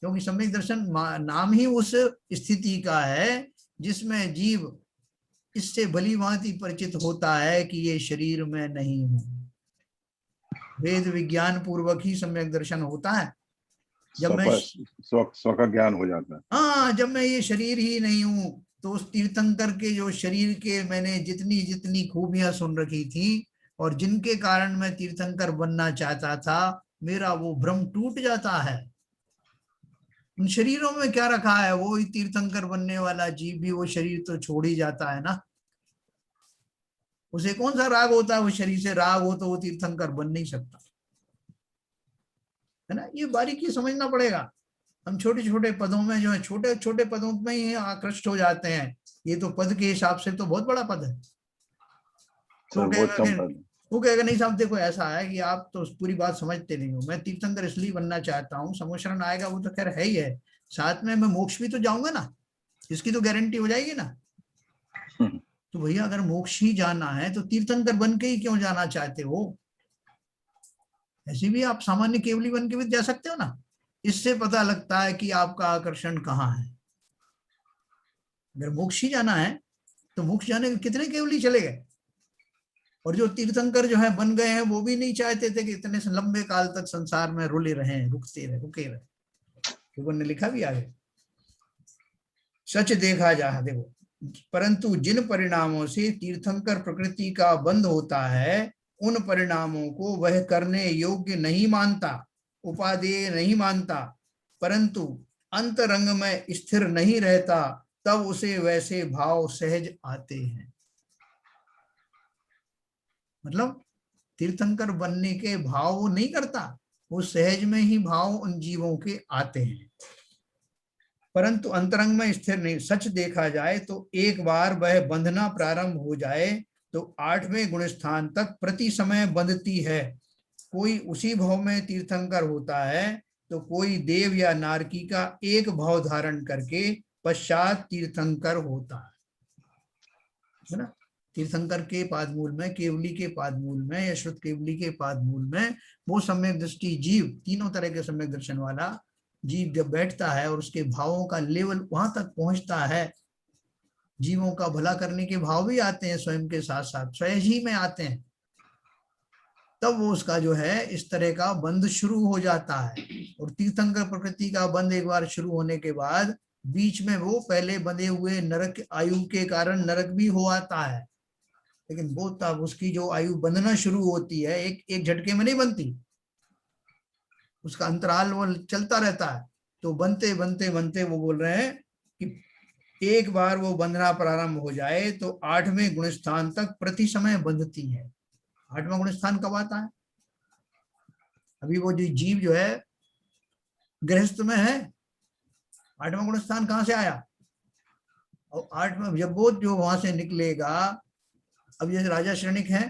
क्योंकि सम्यक दर्शन नाम ही उस स्थिति का है जिसमें जीव इससे भली भांति परिचित होता है कि ये शरीर में नहीं हूं। वेद विज्ञान पूर्वक ही सम्यक दर्शन होता है। जब मैं स्व का ज्ञान हो जाता है। हाँ, जब मैं ये शरीर ही नहीं हूं, तो उस तीर्थंकर के जो शरीर के मैंने जितनी जितनी खूबियां सुन रखी थी और जिनके कारण मैं तीर्थंकर बनना चाहता था, मेरा वो भ्रम टूट जाता है। उन शरीरों में क्या रखा है, वो ही तीर्थंकर बनने वाला जीव भी वो शरीर तो छोड़ ही जाता है ना। उसे कौन सा राग होता है, वो शरीर से राग हो तो वो तीर्थंकर बन नहीं सकता, है ना। ये बारीकी समझना पड़ेगा। हम छोटे छोटे पदों में जो है, छोटे छोटे पदों में ही आकृष्ट हो जाते हैं। ये तो पद के हिसाब से तो बहुत बड़ा पद है। तो सर बहुत कम पद। वो कहेगा नहीं साहब देखो ऐसा है कि आप तो पूरी बात समझते नहीं हो, मैं तीर्थंकर इसलिए बनना चाहता हूँ, समोशरण आएगा वो तो खैर है ही है, साथ में मैं मोक्ष भी तो जाऊंगा ना, इसकी तो गारंटी हो जाएगी ना। तो भैया अगर मोक्ष ही जाना है तो तीर्थंकर बन के ही क्यों जाना चाहते हो, ऐसे भी आप सामान्य केवली बन के भी जा सकते हो ना। इससे पता लगता है कि आपका आकर्षण कहाँ है। अगर मोक्ष ही जाना है तो मोक्ष जाने के कितने केवली चले गए, और जो तीर्थंकर जो है बन गए हैं वो भी नहीं चाहते थे कि इतने लंबे काल तक संसार में रुले रहे, रुके रहे। भगवान ने लिखा भी आगे, सच देखा जा, देखो, परंतु जिन परिणामों से तीर्थंकर प्रकृति का बंध होता है, उन परिणामों को वह करने योग्य नहीं मानता, उपादेय नहीं मानता, परंतु अंतरंग में स्थिर नहीं रहता, तब उसे वैसे भाव सहज आते हैं। मतलब तीर्थंकर बनने के भाव वो नहीं करता, वो सहज में ही भाव उन जीवों के आते हैं, परंतु अंतरंग में स्थिर नहीं। सच देखा जाए तो एक बार वह बंधना प्रारंभ हो जाए तो 8वें गुण स्थान तक प्रति समय बंधती है। कोई उसी भाव में तीर्थंकर होता है तो कोई देव या नारकी का एक भाव धारण करके पश्चात तीर्थंकर होता है ना। तीर्थंकर के पादमूल में, केवली के पादमूल में या श्रुत केवली के पादमूल में वो सम्यक दृष्टि जीव, तीनों तरह के सम्यक दर्शन वाला जीव जब बैठता है और उसके भावों का लेवल वहां तक पहुंचता है, जीवों का भला करने के भाव भी आते हैं स्वयं के साथ साथ, स्वयं ही में आते हैं, तब वो उसका जो है इस तरह का बंध शुरू हो जाता है। और तीर्थंकर प्रकृति का बंध एक बार शुरू होने के बाद बीच में वो पहले बंधे हुए नरक आयु के कारण नरक भी हो आता है, लेकिन वो तब उसकी जो आयु बंधना शुरू होती है एक झटके में नहीं बनती, उसका अंतराल वो चलता रहता है। तो बनते बनते बनते वो बोल रहे हैं कि एक बार वो बंधना प्रारंभ हो जाए तो 8वें गुण स्थान तक प्रति समय बंधती है। 8वां गुण स्थान कब आता है, अभी वो जो जीव जो है गृहस्थ में है, 8वां गुण स्थान कहां से आया, और 8वां जब वो जो वहां से निकलेगा, अब जैसे राजा श्रेणिक है,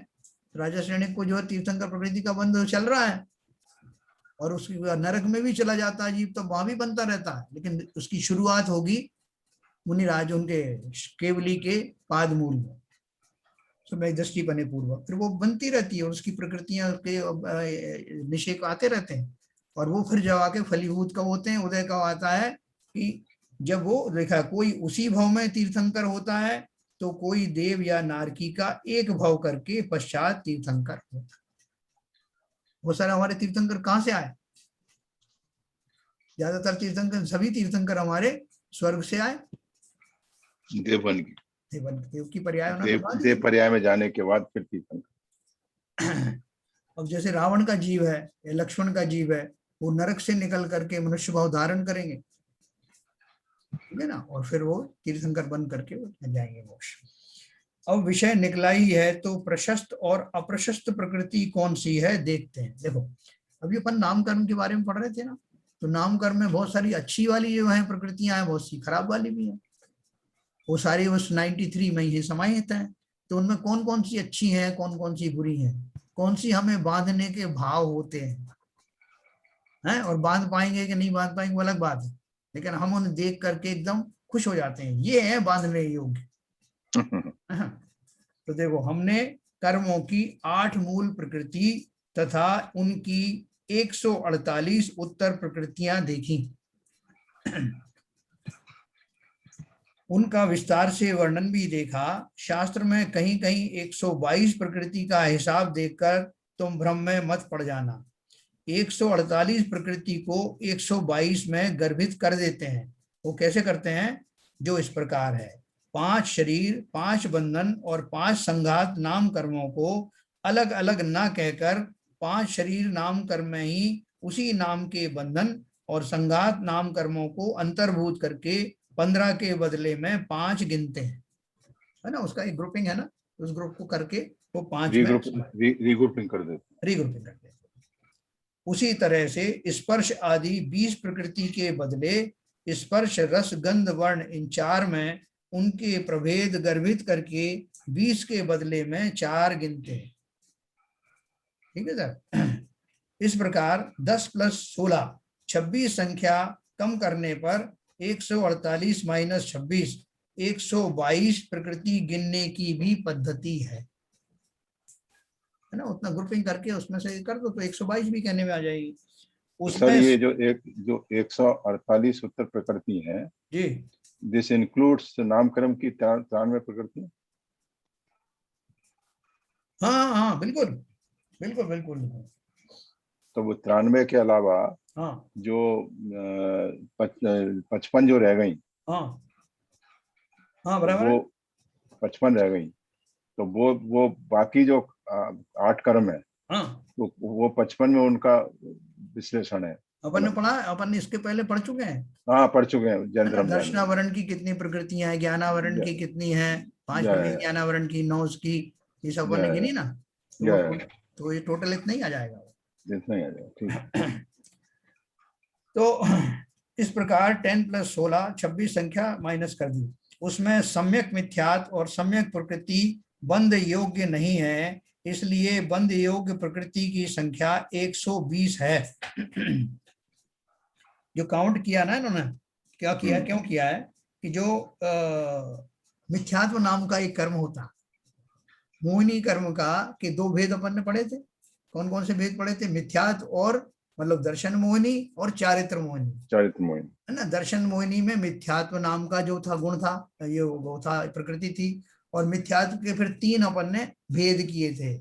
राजा श्रेणिक को जो है तीर्थंकर प्रकृति का बंध चल रहा है और उसकी नरक में भी चला जाता है जीव, तो वहां भी बनता रहता है, लेकिन उसकी शुरुआत होगी मुनिराज उनके केवली के पादमूल में, समय दृष्टि बने पूर्वक, फिर वो बनती रहती है और उसकी प्रकृतियां के निषेध आते रहते हैं, और वो फिर जब आके फलीभूत कब होते हैं, उदय कब आता है कि जब वो देखा कोई उसी भाव में तीर्थंकर होता है तो कोई देव या नारकी का एक भाव करके पश्चात तीर्थंकर होता है। वो सारे हमारे तीर्थंकर कहाँ से आए, ज्यादातर तीर्थंकर, सभी तीर्थंकर हमारे स्वर्ग से आए, देवन की देव की पर्याय देव पर्याय में जाने के बाद फिर तीर्थंकर। अब जैसे रावण का जीव है या लक्ष्मण का जीव है, वो नरक से निकल करके मनुष्य भाव धारण करेंगे, ठीक है ना, और फिर वो तीर्थंकर बन करके वो जाएंगे मोक्ष। अब विषय निकला ही है तो प्रशस्त और अप्रशस्त प्रकृति कौन सी है देखते हैं। देखो अभी अपन नाम कर्म के बारे में पढ़ रहे थे ना, तो नाम कर्म में बहुत सारी अच्छी वाली जो है प्रकृतियां हैं, बहुत सी खराब वाली भी है, वो सारी उस 93 में ही समाहित है। तो उनमें कौन कौन सी अच्छी है, कौन कौन सी बुरी है, कौन सी हमें बांधने के भाव होते हैं, और बांध पाएंगे कि नहीं बांध पाएंगे वो अलग बात है, लेकिन हम उन्हें देख करके एकदम खुश हो जाते हैं, ये है बांधने योग्य। तो देखो हमने कर्मों की 8 मूल प्रकृति तथा उनकी 148 उत्तर प्रकृतियां देखी, उनका विस्तार से वर्णन भी देखा। शास्त्र में कहीं कहीं 122 प्रकृति का हिसाब देखकर तुम भ्रम में मत पड़ जाना। 148 प्रकृति को 122 में गर्भित कर देते हैं। वो कैसे करते हैं, जो इस प्रकार है 5 शरीर, 5 बंधन और 5 संघात नाम कर्मों को अलग अलग न कहकर 5 शरीर नाम कर्म में ही उसी नाम के बंधन और संघात नाम कर्मों को अंतर्भूत करके 15 के बदले में 5 गिनते हैं, है ना। उसका एक ग्रुपिंग है ना, उस ग्रुप को करके वो 5 में रीग्रुपिंग कर देते हैं। उसी तरह से स्पर्श आदि 20 प्रकृति के बदले स्पर्श रस गंध वर्ण इन 4 में उनके प्रभेद गर्भित करके 20 के बदले में 4 गिनते हैं। ठीक है सर। इस प्रकार 10 + 16 26 संख्या कम करने पर 148 - 26 122 प्रकृति गिनने की भी पद्धति है ना। उतना ग्रुपिंग करके उसमें से कर दो तो 122 भी कहने में आ जाएगी। सर ये जो 148 उत्तर प्रकृति है जी, दिस इंक्लूड्स नामकर्म की 93 प्रकृति। हाँ हाँ बिल्कुल बिल्कुल बिल्कुल। तो वो 93 के अलावा हाँ जो 55 जो रह गई, हाँ हाँ बराबर वो 55 रह गई, तो वो बाकी जो 8 कर्म है, हाँ वो 55 में उनका विश्लेषण है। अपन ने पढ़ा, अपन ने इसके पहले पढ़ चुके हैं। हाँ पढ़ चुके हैं। जैन दर्शनावरण की कितनी प्रकृतियां हैं, ज्ञानावरण की कितनी है, 5 प्रकृति ज्ञानावरण की, 9 की, ये सब अपन ने गिनी ना। तो ये टोटल इतना ही आ जाएगा, इतना ही आ जाएगा। ठीक। तो इस प्रकार 10 + 16 26 संख्या माइनस कर दी। उसमें सम्यक मिथ्यात और सम्यक प्रकृति बंध योग्य नहीं है, इसलिए बंध योग्य प्रकृति की संख्या 120 है। जो काउंट किया ना इन्होंने, क्या किया, क्यों किया है कि जो मिथ्यात्व नाम का एक कर्म होता, मोहिनी कर्म का, के 2 भेद अपन ने पढ़े थे। कौन कौन से भेद पढ़े थे? मिथ्यात्व और मतलब दर्शन मोहिनी और चारित्र मोहिनी। है ना। दर्शन मोहिनी में मिथ्यात्व नाम का जो था गुण था, ये वो था, प्रकृति थी। और मिथ्यात्व के फिर 3 अपन ने भेद किए थे।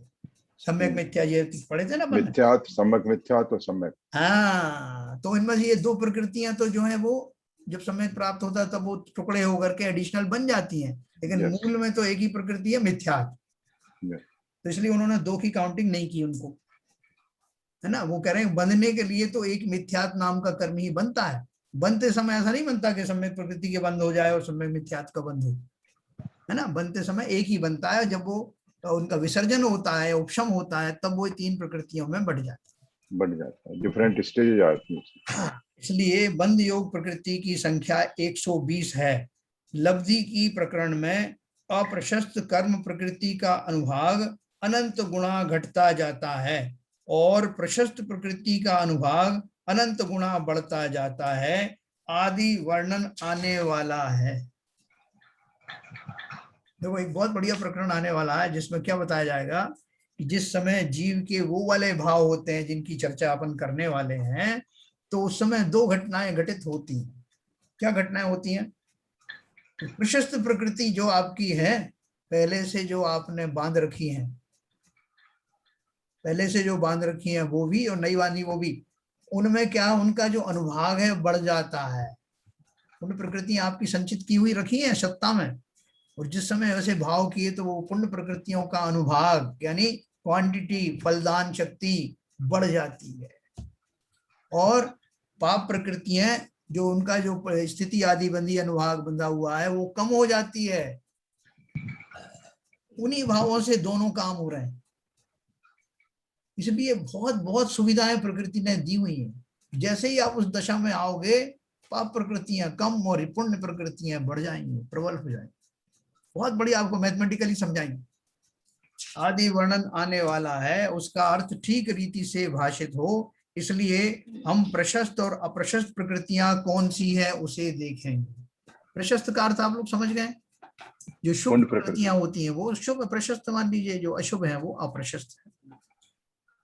सम्यक मिथ्या ये पढ़े थे ना अपन ने। मिथ्यात्व, सम्यक मिथ्यात्व और सम्यक। हाँ, तो इनमें से ये 2 प्रकृतियां तो जो है वो जब सम्यक प्राप्त होता है तब वो टुकड़े होकर के एडिशनल बन जाती हैं, लेकिन मूल में तो एक ही प्रकृति है, मिथ्यात्व। तो इसलिए उन्होंने 2 की काउंटिंग नहीं की उनको, है ना। वो कह रहे हैं बंधने के लिए तो एक मिथ्यात्व नाम का कर्म ही बनता है। बनते समय ऐसा नहीं बनता कि सम्यक प्रकृति के बंध हो जाए और सम्यक मिथ्यात्व का बंध हो, है ना। बनते समय एक ही बनता है, जब वो उनका विसर्जन होता है, उपशम होता है, तब वो 3 प्रकृतियों में बढ़ जाता है, डिफरेंट स्टेज आती है। इसलिए बंध योग प्रकृति की संख्या 120 है। लब्धि की प्रकरण में अप्रशस्त कर्म प्रकृति का अनुभाग अनंत गुणा घटता जाता है और प्रशस्त प्रकृति का अनुभाग अनंत गुणा बढ़ता जाता है, आदि वर्णन आने वाला है। देखो एक बहुत बढ़िया प्रकरण आने वाला है जिसमें क्या बताया जाएगा कि जिस समय जीव के वो वाले भाव होते हैं जिनकी चर्चा अपन करने वाले हैं, तो उस समय 2 घटनाएं घटित होती हैं। क्या घटनाएं होती हैं? प्रशस्त प्रकृति जो आपकी है, पहले से जो आपने बांध रखी है, पहले से जो बांध रखी है वो भी, और नई बांधी वो भी, उनमें क्या उनका जो अनुभाग है बढ़ जाता है। उन प्रकृतियां आपकी संचित की हुई रखी है सत्ता में, और जिस समय वैसे भाव किए तो वो पुण्य प्रकृतियों का अनुभाग यानी क्वांटिटी, फलदान शक्ति बढ़ जाती है। और पाप प्रकृतियां जो उनका जो स्थिति आदि बंदी अनुभाग बंधा हुआ है वो कम हो जाती है। उन्हीं भावों से दोनों काम हो रहे हैं, इसलिए बहुत बहुत सुविधाएं प्रकृति ने दी हुई हैं। जैसे ही आप उस दशा में आओगे, पाप प्रकृतियां कम और पुण्य प्रकृतियां बढ़ जाएंगी, प्रबल हो जाएंगी। बहुत बढ़िया आपको मैथमेटिकली समझाएंगे। आदि वर्णन आने वाला है, उसका अर्थ ठीक रीति से भाषित हो, इसलिए हम प्रशस्त और अप्रशस्त प्रकृतियां कौन सी है उसे देखेंगे। प्रशस्त का अर्थ आप लोग समझ गए, जो शुभ प्रकृतियां होती हैं वो शुभ, प्रशस्त मान लीजिए जो अशुभ है वो अप्रशस्त है।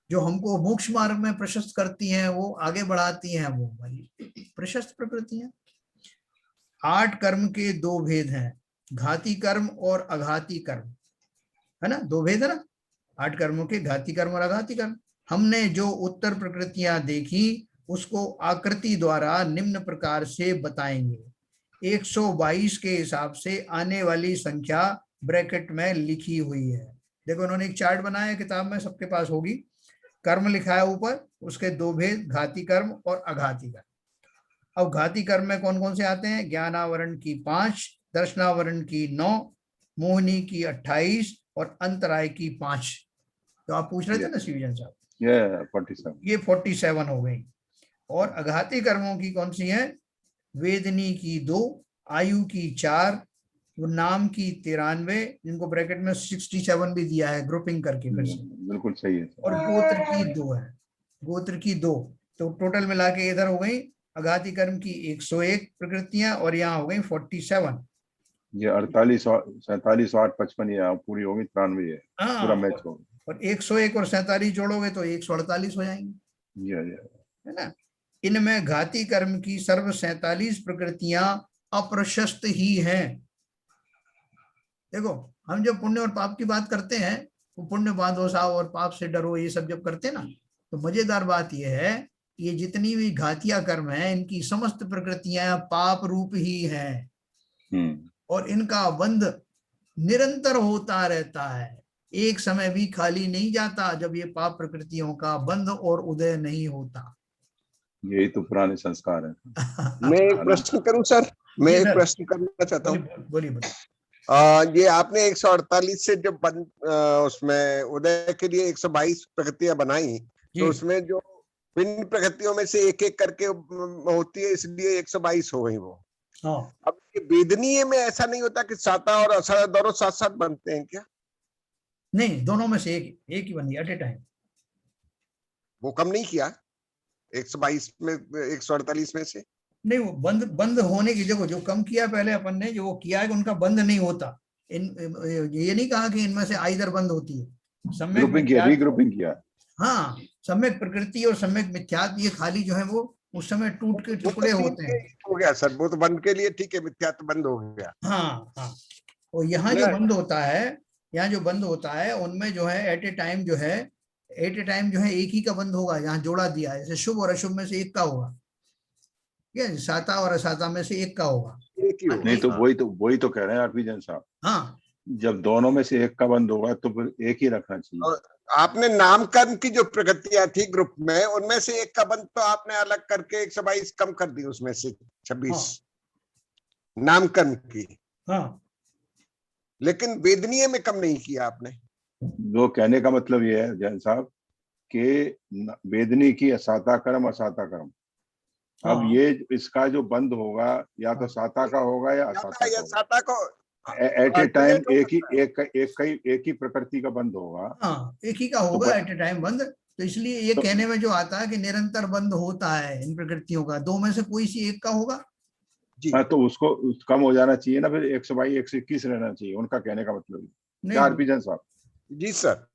जो हमको मोक्ष मार्ग में प्रशस्त करती हैं, वो आगे बढ़ाती हैं, वो हमारी प्रशस्त प्रकृतियां। 8 कर्म के 2 भेद हैं, घाती कर्म और अघाती कर्म, है ना। 2 भेद है ना 8 कर्मों के, घाती कर्म और अघाती कर्म। हमने जो उत्तर प्रकृतियां देखी उसको आकृति द्वारा निम्न प्रकार से बताएंगे। 122 के हिसाब से आने वाली संख्या ब्रैकेट में लिखी हुई है। देखो इन्होंने एक चार्ट बनाया है किताब में, सबके पास होगी। कर्म लिखा है ऊपर, उसके दो भेद, घाती कर्म और अघाती कर्म। अब घाती कर्म में कौन कौन से आते हैं? ज्ञानावरण की 5, दर्शनावरण की 9, मोहनी की 28 और अंतराय की 5। तो आप पूछ रहे थे ना सीविजन साहब, ये 47, ये 47 हो गई। और अघाती कर्मों की कौन सी है? वेदनी की 2, आयु की 4, नाम की 93, जिनको ब्रैकेट में 67 भी दिया है ग्रुपिंग करके फिर से, बिल्कुल सही है। और गोत्र की 2 है, गोत्र की 2। तो टोटल मिला के इधर हो गई अघाती कर्म की 101 प्रकृतियां और यहाँ हो गई 47। ये 48 और 47 8 55 ये पूरी होगी, 93 है, पूरा हाँ, मैच होगा। और 101 और 47 जोड़ोगे तो 148 हो जाएंगे, ये है ना। इनमें घाती कर्म की सर्व 47 प्रकृतियां अप्रशस्त ही हैं। देखो हम जब पुण्य और पाप की बात करते हैं, वो पुण्य बांधो साव और पाप से डरो, ये सब जब करते हैं ना, तो मजेदार बात यह है, ये जितनी भी घातिया कर्म है इनकी समस्त प्रकृतियां पाप रूप ही हैं, और इनका बंध निरंतर होता रहता है, एक समय भी खाली नहीं जाता जब ये पाप प्रकृतियों का बंध और उदय नहीं होता। यही तो पुराने संस्कार है। मैं एक प्रश्न करूं सर? मैं जी एक सर, प्रश्न करना चाहता हूँ। बोलिए बोलिए। ये आपने 148 से जब उसमें उदय के लिए 122 प्रकृतियां बनाई, तो उसमें जो भिन्न प्रकृतियों में से एक एक करके होती है, इसलिए 122 हो गई वो। हाँ। अब ये वेदनीय में ऐसा नहीं होता कि साता और असरा दोनों साथ साथ बनते हैं क्या? नहीं, दोनों में से एक ही बनी एट ए टाइम। वो कम नहीं किया 122 में 148 में से? नहीं, वो बंद बंद होने की, देखो जो कम किया पहले अपन ने, जो वो किया है कि उनका बंद नहीं होता। ये नहीं कहा कि इनमें से आइदर बंद होती है, सम्यक ग्रुपिंग किया, मिथ्यात्व। रीग्रुपिंग किया। हाँ, सम्यक प्रकृति और सम्यक मिथ्यात्व ये खाली जो है वो उस समय टूट के टुकड़े होते हैं। हो गया सर, वो तो बंद के लिए ठीक है, मिथ्यात्व बंद हो गया। हाँ हाँ, और यहाँ जो बंद होता है, यहाँ जो बंद होता है उनमें जो है एट ए टाइम जो है, एट ए टाइम जो है एक ही का बंद होगा, यहाँ जोड़ा दिया है, जैसे शुभ और अशुभ में से एक का होगा, ठीक है, साता और असाता में से एक का होगा। नहीं तो वही तो कह रहे हैं आरपीजन साहब। हाँ, जब दोनों में से एक का बंद होगा तो फिर एक ही रखना चाहिए। और आपने नामकरण की जो प्रकृतियां थी ग्रुप में, उनमें से एक का बंद तो आपने अलग करके 122 कम कर दी, उसमें से 26 नामकरण की। हाँ, लेकिन वेदनीय में कम नहीं किया आपने। जो कहने का मतलब ये है जैन साहब कि वेदनी की असाता कर्म असाता कर्म, अब ये इसका जो बंद होगा या तो साता का होगा या असाता का होगा। एट ए टाइम एक ही प्रकृति का बंद होगा। हाँ, एक ही का होगा एट ए टाइम बंद। तो इसलिए ये कहने में जो आता है कि निरंतर बंद होता है इन प्रकृतियों का, दो में से कोई सी एक का होगा। हाँ, तो उसको कम हो जाना चाहिए ना, फिर 122 121 रहना चाहिए, उनका कहने का मतलब। क्या आरपीजन साहब? जी सर।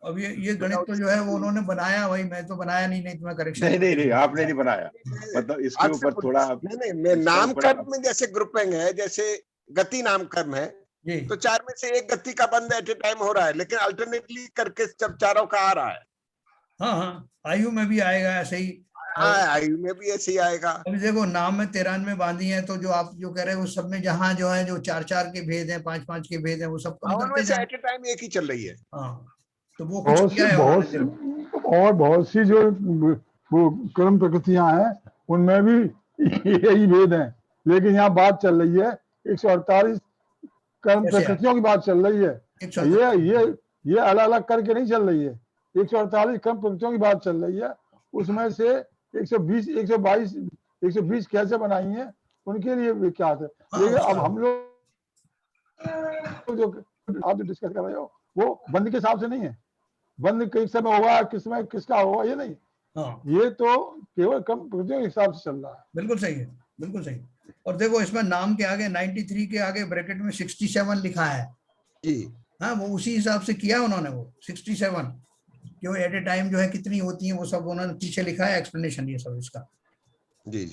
अब ये गणित तो जो है वो उन्होंने बनाया, वही मैं तो बनाया नहीं तो मैं करेक्शन नहीं आपने नहीं बनाया, मतलब इसके ऊपर थोड़ा नहीं, नामकरण में जैसे ग्रुपिंग है, जैसे गति नामकरण है, तो 4 में से एक गति का बंद एट ए टाइम हो रहा है, लेकिन अल्टरनेटली करके जब चारों का आ रहा है। हाँ, आयु में भी आएगा ऐसे ही। हाँ, आयु में भी ऐसे ही आएगा। अभी देखो नाम में 93 बांधी है, तो जो आप जो कह रहे हैं उस सब में जहाँ जो है जो 4-4 के भेद हैं, 5-5 के भेद हैं, वो सब कम करते जाएं। एट ए टाइम एक ही चल रही है। हाँ, तो वो कुछ किया है बहुत सी जो वो कर्म प्रकृतियां हैं उनमें भी यही भेद हैं, लेकिन यहाँ बात चल रही है 148 कर्म प्रकृतियों की बात चल रही है। ये अलग अलग करके नहीं चल रही है, 148 कर्म प्रकृतियों की बात चल रही है। उसमें से 120 122 120 कैसे बनाई है उनके लिए विख्यात है। लेकिन अब हम लोग जो आप जो डिस्कस कर रहे हो वो बंद के हिसाब से नहीं है, बंद किस समय होगा, किसमें किसका होगा, ये नहीं। ये तो केवल कम प्रकृतियों के हिसाब से चल रहा है। बिल्कुल सही है, बिल्कुल सही। और देखो इसमें नाम के आगे 93 के आगे ब्रैकेट में 67 लिखा है जी। हाँ, वो उसी हिसाब से किया उन्होंने, वो 67 क्यों एट ए टाइम जो है कितनी होती है वो सब उन्होंने पीछे लिखा है, एक्सप्लेनेशन ये सब इसका। जी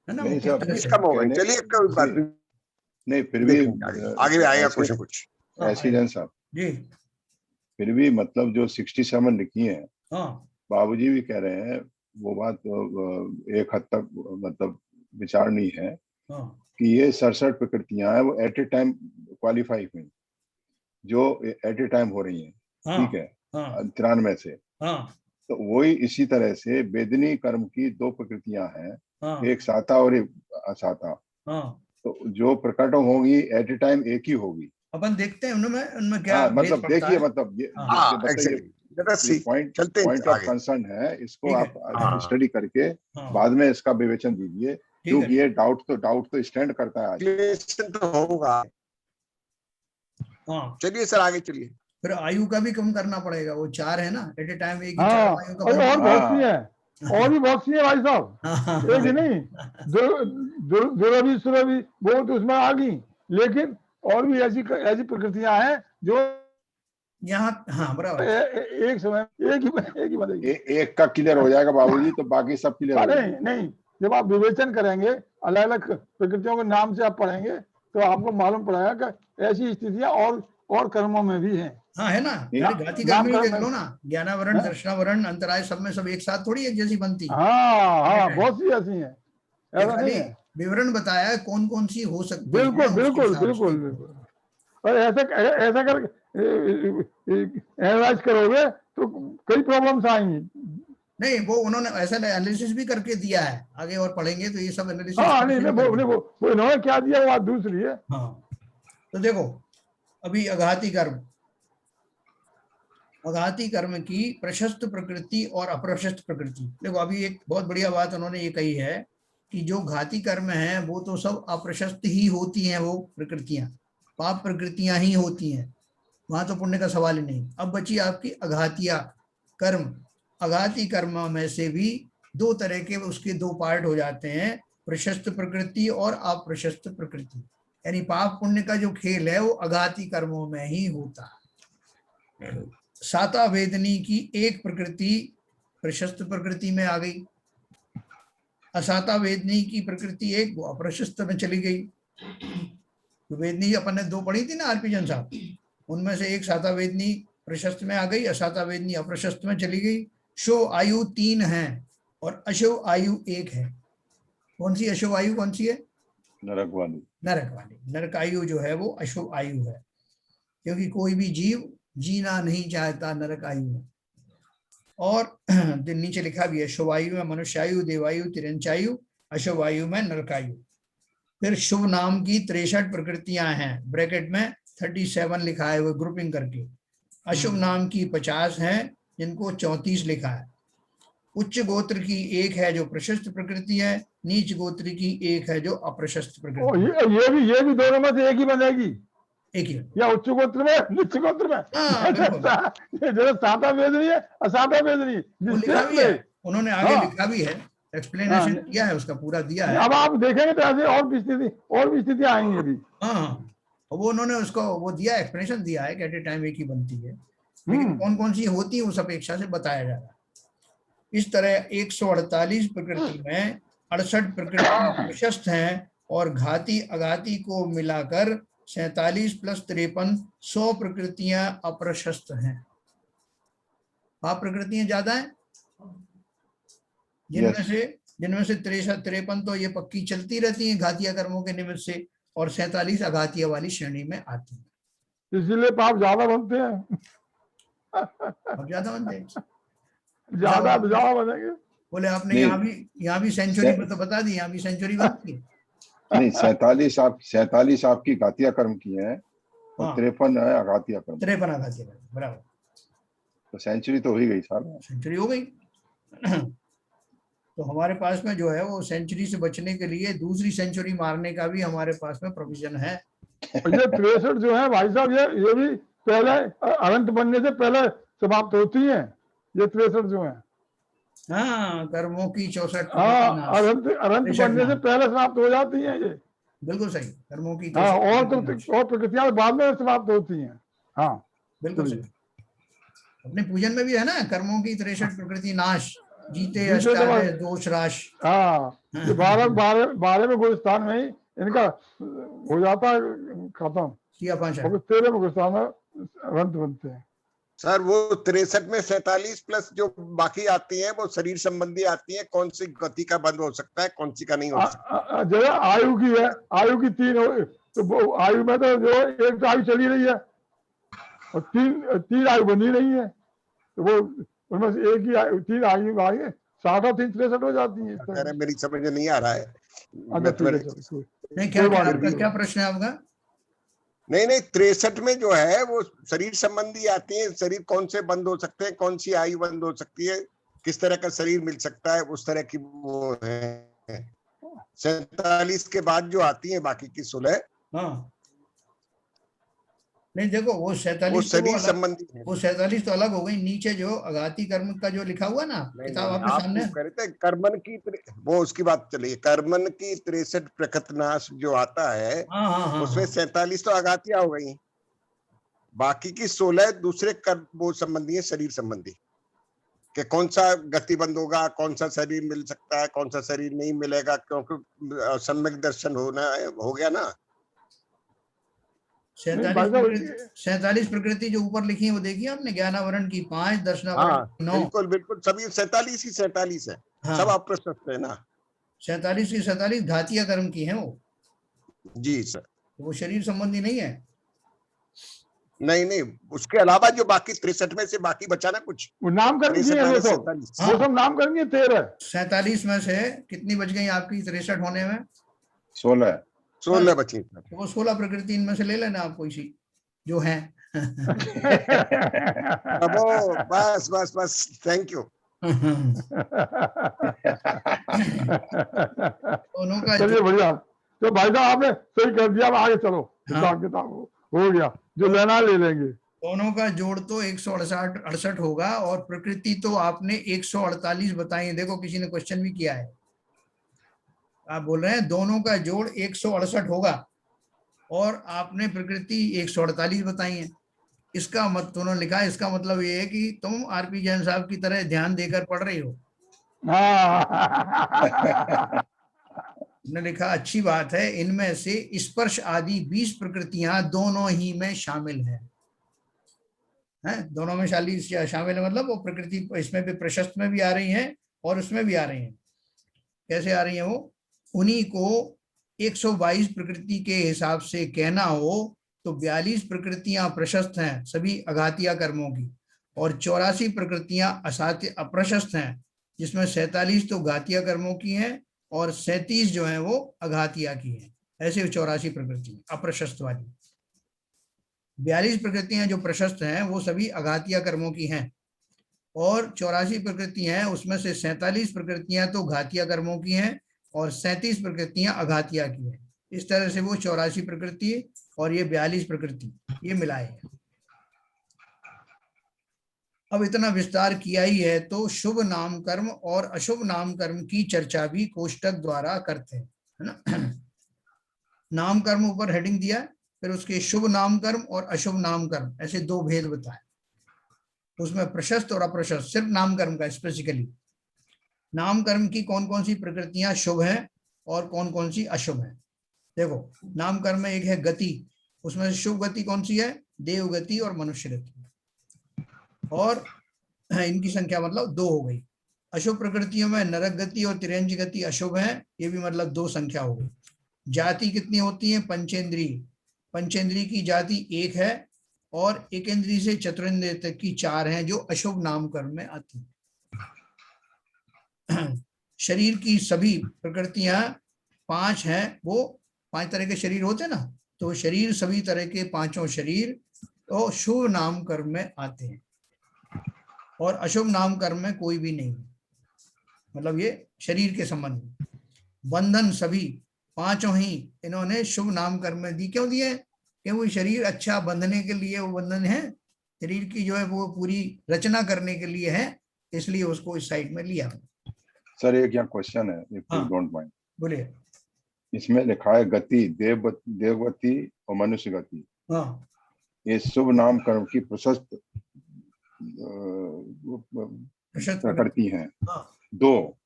है ना, कम हो गई। चलिए कोई बात नहीं, फिर भी आगे भी आएगा कुछ ऐसी साहब जी। फिर भी मतलब जो 67 लिखी है, बाबूजी भी कह रहे हैं वो बात एक हद तक मतलब विचारणीय है कि ये 67 प्रकृतियां हैं वो एट ए टाइम क्वालिफाई हुई, जो एट ए टाइम हो रही हैं। ठीक है, 93 से। तो वही इसी तरह से वेदनी कर्म की 2 प्रकृतियां हैं, एक साता और एक असाता। तो जो प्रकट होगी एट ए टाइम एक ही होगी। अपन देखते हैं उनमें क्या मतलब देखिए, मतलब ये बताइए पॉइंट ऑफ कंसर्न है, इसको आप स्टडी करके बाद में इसका विवेचन दीजिए, क्योंकि ये डाउट तो स्टैंड करता है आज। तो होगा। चलिए सर आगे चलिए। फिर आयु का भी कम करना पड़ेगा, वो 4 है ना एट ए टाइम, एक ही हाँ, आयु का और बहुत सी है, और भी बहुत सी है भाई साहब, एक ही नहीं, दुरभि सुरभि बहुत उसमें आ गई, लेकिन और भी ऐसी प्रकृतियां हैं जो यहाँ, हाँ बराबर, एक समय एक ही बनेगी। एक का क्लियर हो जाएगा बाबूजी, तो बाकी सब क्लियर हो जाएगा। नहीं, जब आप विवेचन करेंगे, अलग अलग प्रकृतियों के नाम से आप पढ़ेंगे, तो आपको मालूम पड़ेगा कि ऐसी स्थितियां और कर्मों में भी हैं। हाँ है ना, घाती कर्म में देख लो ना, ज्ञानावरण, दर्शनावरण, अंतराय, सब में सब एक साथ थोड़ी एक जैसी बनती। हाँ, बहुत सी ऐसी हैं, ऐसा नहीं है। विवरण बताया कौन कौन सी हो सकती है। बिल्कुल। और ऐसा कर एनालाइज करोगे तो कई प्रॉब्लम्स आएंगी। नहीं, वो उन्होंने ऐसा एनालिसिस भी करके दिया है, आगे और पढ़ेंगे तो ये सब एनालिसिस। हाँ नहीं, वो इन्होंने क्या दिया वो बात दूसरी है। हाँ, तो देखो अभी अघाती कर्म की प्रशस्त प्रकृति और अप्रशस्त प्रकृति। देखो अभी एक बहुत बढ़िया बात उन्होंने ये कही है कि जो घाती कर्म है वो तो सब अप्रशस्त ही होती हैं, वो प्रकृतियां पाप प्रकृतियां ही होती हैं, वहां तो पुण्य का सवाल ही नहीं। अब बची आपकी अघातिया कर्म। अघाती कर्म में से भी 2 तरह के उसके 2 पार्ट हो जाते हैं, प्रशस्त प्रकृति और अप्रशस्त प्रकृति। यानी पाप पुण्य का जो खेल है वो अघाती कर्मों में ही होता है। साता वेदनी की एक प्रकृति प्रशस्त प्रकृति में आ गई, असाता वेदनी की प्रकृति एक वो अप्रशस्त में चली गई। तो वेदनी अपन ने 2 पढ़ी थी ना आरपीजन साहब, उनमें से एक साता वेदनी प्रशस्त में आ गई, असाता वेदनी अप्रशस्त में चली गई। शो आयु 3 है और अशो आयु 1 है। कौन सी अशो आयु, कौन सी है? नरक वाली। नरक आयु जो है वो अशो आयु है, क्योंकि कोई भी जीव जीना नहीं चाहता नरक आयु में। और नीचे लिखा भी है, शुभायु में मनुष्यायु, देवायु, तिरंचायु, अशुभायु में नरकायु। फिर शुभ नाम की 63 प्रकृतियां हैं, ब्रैकेट में 37 लिखा है वो ग्रुपिंग करके। अशुभ नाम की 50 हैं, जिनको 34 लिखा है। उच्च गोत्र की 1 है जो प्रशस्त प्रकृति है, नीच गोत्र की 1 है जो अप्रशस्त प्रकृति है। ये भी दोनों में से एक ही बनेगी, एक ही, या उच्च गोत्र में नीच गोत्र में। जैसे साता वेदनी है, असाता वेदनी लिखा भी है उन्होंने, आगे लिखा भी है, एक्सप्लेनेशन किया है उसका, पूरा दिया है। अब आप देखेंगे तो ऐसे और भी स्थिति आएंगी अभी। हाँ, वो उन्होंने उसको वो दिया, एक्सप्लेनेशन दिया है कि एट ए टाइम एक ही बनती है, लेकिन कौन कौन सी होती है उस अपेक्षा से बताया जा रहा है। इस तरह 148 प्रकृति में 68 प्रकृति प्रशस्त हैं और घाती अघाती को मिलाकर 47 + 53 100 प्रकृतियां अप्रशस्त हैं। पाप प्रकृतियां ज्यादा हैं, जिनमें से 53 तो ये पक्की चलती रहती हैं घातिया कर्मों के निमित्त से, और 47 अघातिया वाली श्रेणी में आती है। इसीलिए पाप ज्यादा बनते हैं। अब ज्यादा बनते हैं, ज्यादा बनेंगे। बोले आपने यहाँ भी सेंचुरी तो बता दी, यहाँ भी सेंचुरी बनती है। नहीं, 47 आपकी घातिया कर्म की है और 53 है अघातिया कर्म। 53 अघातिया कर्म, बराबर। तो सेंचुरी तो हो ही गई साहब, सेंचुरी हो गई। तो हमारे पास में जो है वो सेंचुरी से बचने के लिए दूसरी सेंचुरी मारने का भी हमारे पास में प्रोविजन है। ये 63 जो है भाई साहब, ये भी पहले अनंत बनने से पहले समाप्त होती है, ये 63 जो है। हाँ, कर्मों की 64 अनंत बनने से पहले समाप्त हो जाती है ये। बिल्कुल सही, कर्मों की और प्रकृतियां बाद में समाप्त होती हैं। हाँ बिल्कुल सही। अपने पूजन में भी है ना, कर्मों की 63 प्रकृति नाश, जीते अष्टादश दोष राश। हाँ, 12 में गुलिस्तान में ही इनका हो जाता है खत्म, 13 में गुलिस्तान में अनंत बनते हैं। सर वो 63 में 47 प्लस जो बाकी आती है वो शरीर संबंधी आती है, कौन सी गति का बंद हो सकता है, कौन सी का नहीं हो सकता। जो आयु की है, आयु की 3 तो वो आयु में तो जो एक तो आयु चली रही है और तीन आयु बनी रही है, तो वो उनमें से एक ही आयु, 3 आयु आगे 60 और 3 63 हो जाती है। अरे मेरी समझ में नहीं आ रहा है। नहीं, क्या प्रश्न है आपका? नहीं 63 में जो है वो शरीर संबंधी आती है, शरीर कौन से बंद हो सकते हैं, कौन सी आयु बंद हो सकती है, किस तरह का शरीर मिल सकता है, उस तरह की वो है। 47 के बाद जो आती है बाकी की 16। हाँ नहीं देखो, वो 47 वो शरीर संबंधी है। वो 47 तो अलग हो गई। नीचे जो अघाती कर्म का जो लिखा हुआ ना किताब आपके सामने, आप कहते हैं कर्मन की, वो उसकी बात चलिए, कर्मन की 63 प्रकृतनाश जो आता है, हाँ, उसमें 47 तो अघातियां हो गई, बाकी की 16 दूसरे कर्म वो संबंधी है, शरीर संबंधी, कि कौन सा गति बंद होगा, कौन सा शरीर मिल सकता है, कौन सा शरीर नहीं मिलेगा, क्योंकि सम्यक दर्शन हो गया ना। 47 प्रकृति जो ऊपर लिखी है वो देखिए आपने, ज्ञानावरण की 5, दर्शनावरण की 9। बिल्कुल सभी 47 ही 47 है। हाँ, सब अप्रशस्त है ना। 47 की 47 घातीय कर्म की है वो। जी सर। वो शरीर संबंधी नहीं है। नहीं उसके अलावा जो बाकी 63 में से बाकी बचा ना कुछ, वो नाम करनी चाहिए, वो सब नाम करनी 13। 47 में से कितनी बच गई आपकी 63 होने में? 16 बची। तो वो 16 प्रकृति इनमें से ले लेना आप कोई सी जो है। बस थैंक यू। दोनों का चलिए बढ़िया, तो भाई साहब आपने सही कर दिया, आगे चलो। हिसाब किताब हो गया, जो लेना ले लेंगे। दोनों का जोड़ तो 168 होगा और प्रकृति तो आपने 148 बताई है। देखो किसी ने क्वेश्चन भी किया है, आप बोल रहे हैं दोनों का जोड़ 168 होगा और आपने प्रकृति 148 बताई है। इसका मत उन्होंने लिखा है, इसका मतलब ये है कि तुम आरपी जैन साहब की तरह ध्यान देकर पढ़ रही हो। ने लिखा अच्छी बात है, इनमें से स्पर्श आदि 20 प्रकृतियां दोनों ही में शामिल है। दोनों में शामिल है, मतलब वो प्रकृति इसमें भी प्रशस्त में भी आ रही हैं और उसमें भी आ रही हैं। कैसे आ रही हैं वो? उन्हीं को 122 प्रकृति के हिसाब से कहना हो तो 42 प्रकृतियां प्रशस्त हैं सभी अघातिया कर्मों की, और 84 प्रकृतियां असाध्य अप्रशस्त हैं, जिसमें 47 तो घातिया कर्मों की हैं और 37 जो है वो अघातिया की हैं। ऐसे 84 प्रकृति अप्रशस्त वाली। 42 प्रकृतियां जो प्रशस्त हैं वो सभी अघातिया कर्मों की हैं और 84 प्रकृतियां हैं, उसमें से 47 प्रकृतियां तो घातिया कर्मों की हैं और 37 प्रकृतियां अघातिया की हैं। इस तरह से वो 84 प्रकृति और ये 42 प्रकृति ये मिलाए हैं। अब इतना विस्तार किया ही है तो शुभ नाम कर्म और अशुभ नाम कर्म की चर्चा भी कोष्टक द्वारा करते हैं, है ना। नाम कर्म ऊपर हेडिंग दिया, फिर उसके शुभ नाम कर्म और अशुभ नाम कर्म, ऐसे दो भेद बताए। उसमें प्रशस्त और अप्रशस्त, सिर्फ नाम कर्म का स्पेसिफिकली नाम कर्म की कौन कौन सी प्रकृतियां शुभ हैं और कौन कौन सी अशुभ हैं। देखो नाम कर्म में एक है गति, उसमें से शुभ गति कौन सी है? देव गति और मनुष्य गति, और इनकी संख्या मतलब 2 हो गई। अशुभ प्रकृतियों में नरक गति और तिरंज गति अशुभ है, ये भी मतलब 2 संख्या हो गई। जाति कितनी होती है? पंचेंद्रीय, पंचेंद्रीय की जाति 1 है और एकेंद्रीय से चतुरेंद्रिय तक की 4 हैं जो अशुभ नाम कर्म में आती है। शरीर की सभी प्रकृतियां 5 हैं, वो 5 तरह के शरीर होते हैं ना, तो शरीर सभी तरह के 5 शरीर तो शुभ नाम कर्म में आते हैं और अशुभ नाम कर्म में कोई भी नहीं, मतलब ये शरीर के संबंध में। बंधन सभी 5 ही इन्होंने शुभ नाम कर्म में दी। क्यों दिए? कि वो शरीर अच्छा बंधने के लिए वो बंधन है, शरीर की जो है वो पूरी रचना करने के लिए है, इसलिए उसको इस साइड में लिया। सर एक यहाँ क्वेश्चन है, इफ यू डोंट माइंड। बोलिए। इसमें लिखा है गति देवगति और मनुष्य गति। हाँ, ये शुभ नाम कर्म की प्रशस्त प्रकृति हैं। हाँ। 2,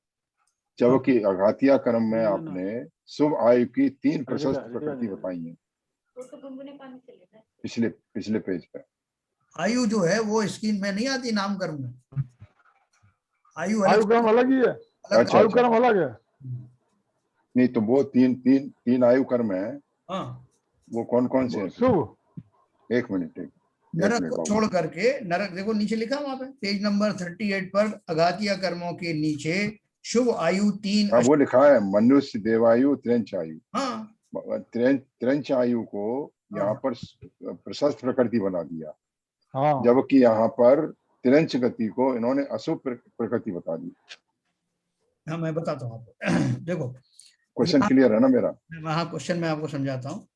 जबकि अघातिया कर्म में आपने शुभ आयु की 3 प्रशस्त प्रकृति बताई है पिछले पेज पे। आयु जो है वो स्क्रीन में नहीं आती नाम कर्म में, आयु आयु अलग कर्म अलग ही है, अलग आयु कर्म अलग है। नहीं तो वो तीन आयु कर्म है, हाँ, वो कौन कौन से हैं? शुभ, एक मिनट नरक को बाबू। छोड़ करके, नरक देखो नीचे लिखा वहां पे पेज नंबर 38 पर, अघातिया कर्मों के नीचे शुभ आयु 3। हाँ वो लिखा है मनुष्य, देवायु, त्रिंच आयु। हाँ त्रिंच आयु को यहाँ हाँ पर प्रशस्त प्रकृति बना दिया, हाँ जबकि यहाँ पर त्रिंच गति को इन्होंने अशुभ प्रकृति बता दी। हाँ, मैं बताता हूँ आपको। देखो क्वेश्चन यहाँ, क्लियर है ना मेरा? हाँ क्वेश्चन मैं आपको समझाता हूँ।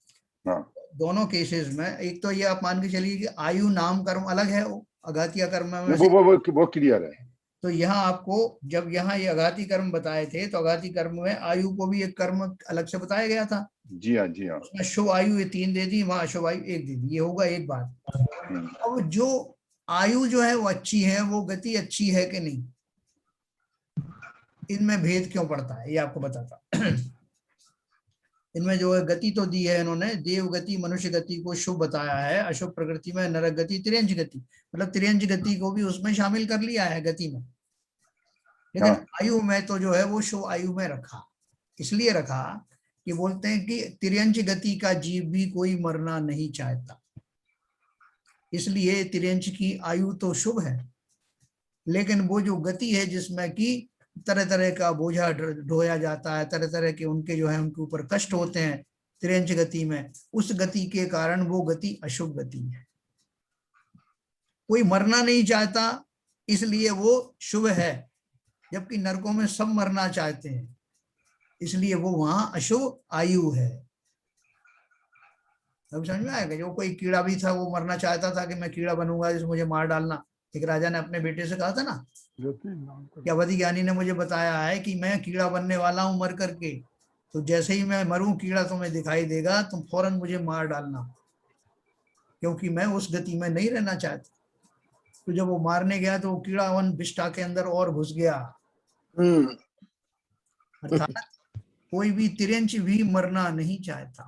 हाँ दोनों केसेस में, एक तो ये आप मान के चलिए कि आयु नाम कर्म अलग है, अघातिया कर्म में से। वो क्लियर है। तो यहाँ आपको जब यहाँ ये अघाती कर्म बताए थे, तो अघाती कर्म में आयु को भी एक कर्म अलग से बताया गया था। जी हाँ, जी हाँ। उसमें शुभ आयु ये 3 दे दी, वहां अशुभ आयु 1 दे दी, ये होगा एक बात। अब जो आयु जो है वो अच्छी है, वो गति अच्छी है कि नहीं, इनमें भेद क्यों पड़ता है ये आपको बताता। इनमें जो है गति तो दी है इन्होंने, देव गति मनुष्य गति को शुभ बताया है, अशुभ प्रकृति में नरक गति तिर्यंच गति, मतलब तिर्यंच गति को भी उसमें शामिल कर लिया है गति में। लेकिन आयु में तो जो है वो शुभ आयु में रखा, इसलिए रखा कि बोलते हैं कि तिर्यंच गति का जीव भी कोई मरना नहीं चाहता, इसलिए तिर्यंच की आयु तो शुभ है। लेकिन वो जो गति है जिसमें कि तरह तरह का बोझा ढोया जाता है, तरह तरह के उनके जो है उनके ऊपर कष्ट होते हैं तिर्यंच गति में, उस गति के कारण वो गति अशुभ गति है। कोई मरना नहीं चाहता इसलिए वो शुभ है, जबकि नरकों में सब मरना चाहते हैं, इसलिए वो वहां अशुभ आयु है। अब समझ में आएगा? जो कोई कीड़ा भी था वो मरना चाहता था कि मैं कीड़ा बनूंगा जिस मुझे मार डालना। एक राजा ने अपने बेटे से कहा था ना कि अवधि ज्ञानी ने मुझे बताया है कि मैं कीड़ा बनने वाला हूं मर करके, तो जैसे ही मैं मरूं कीड़ा तुम्हें दिखाई देगा, तुम फौरन मुझे मार डालना, क्योंकि मैं उस गति में नहीं रहना चाहता। तो जब वो मारने गया तो वो कीड़ावन विष्ठा के अंदर और घुस गया। अर्थात कोई भी तिर्यंच भी मरना नहीं चाहता।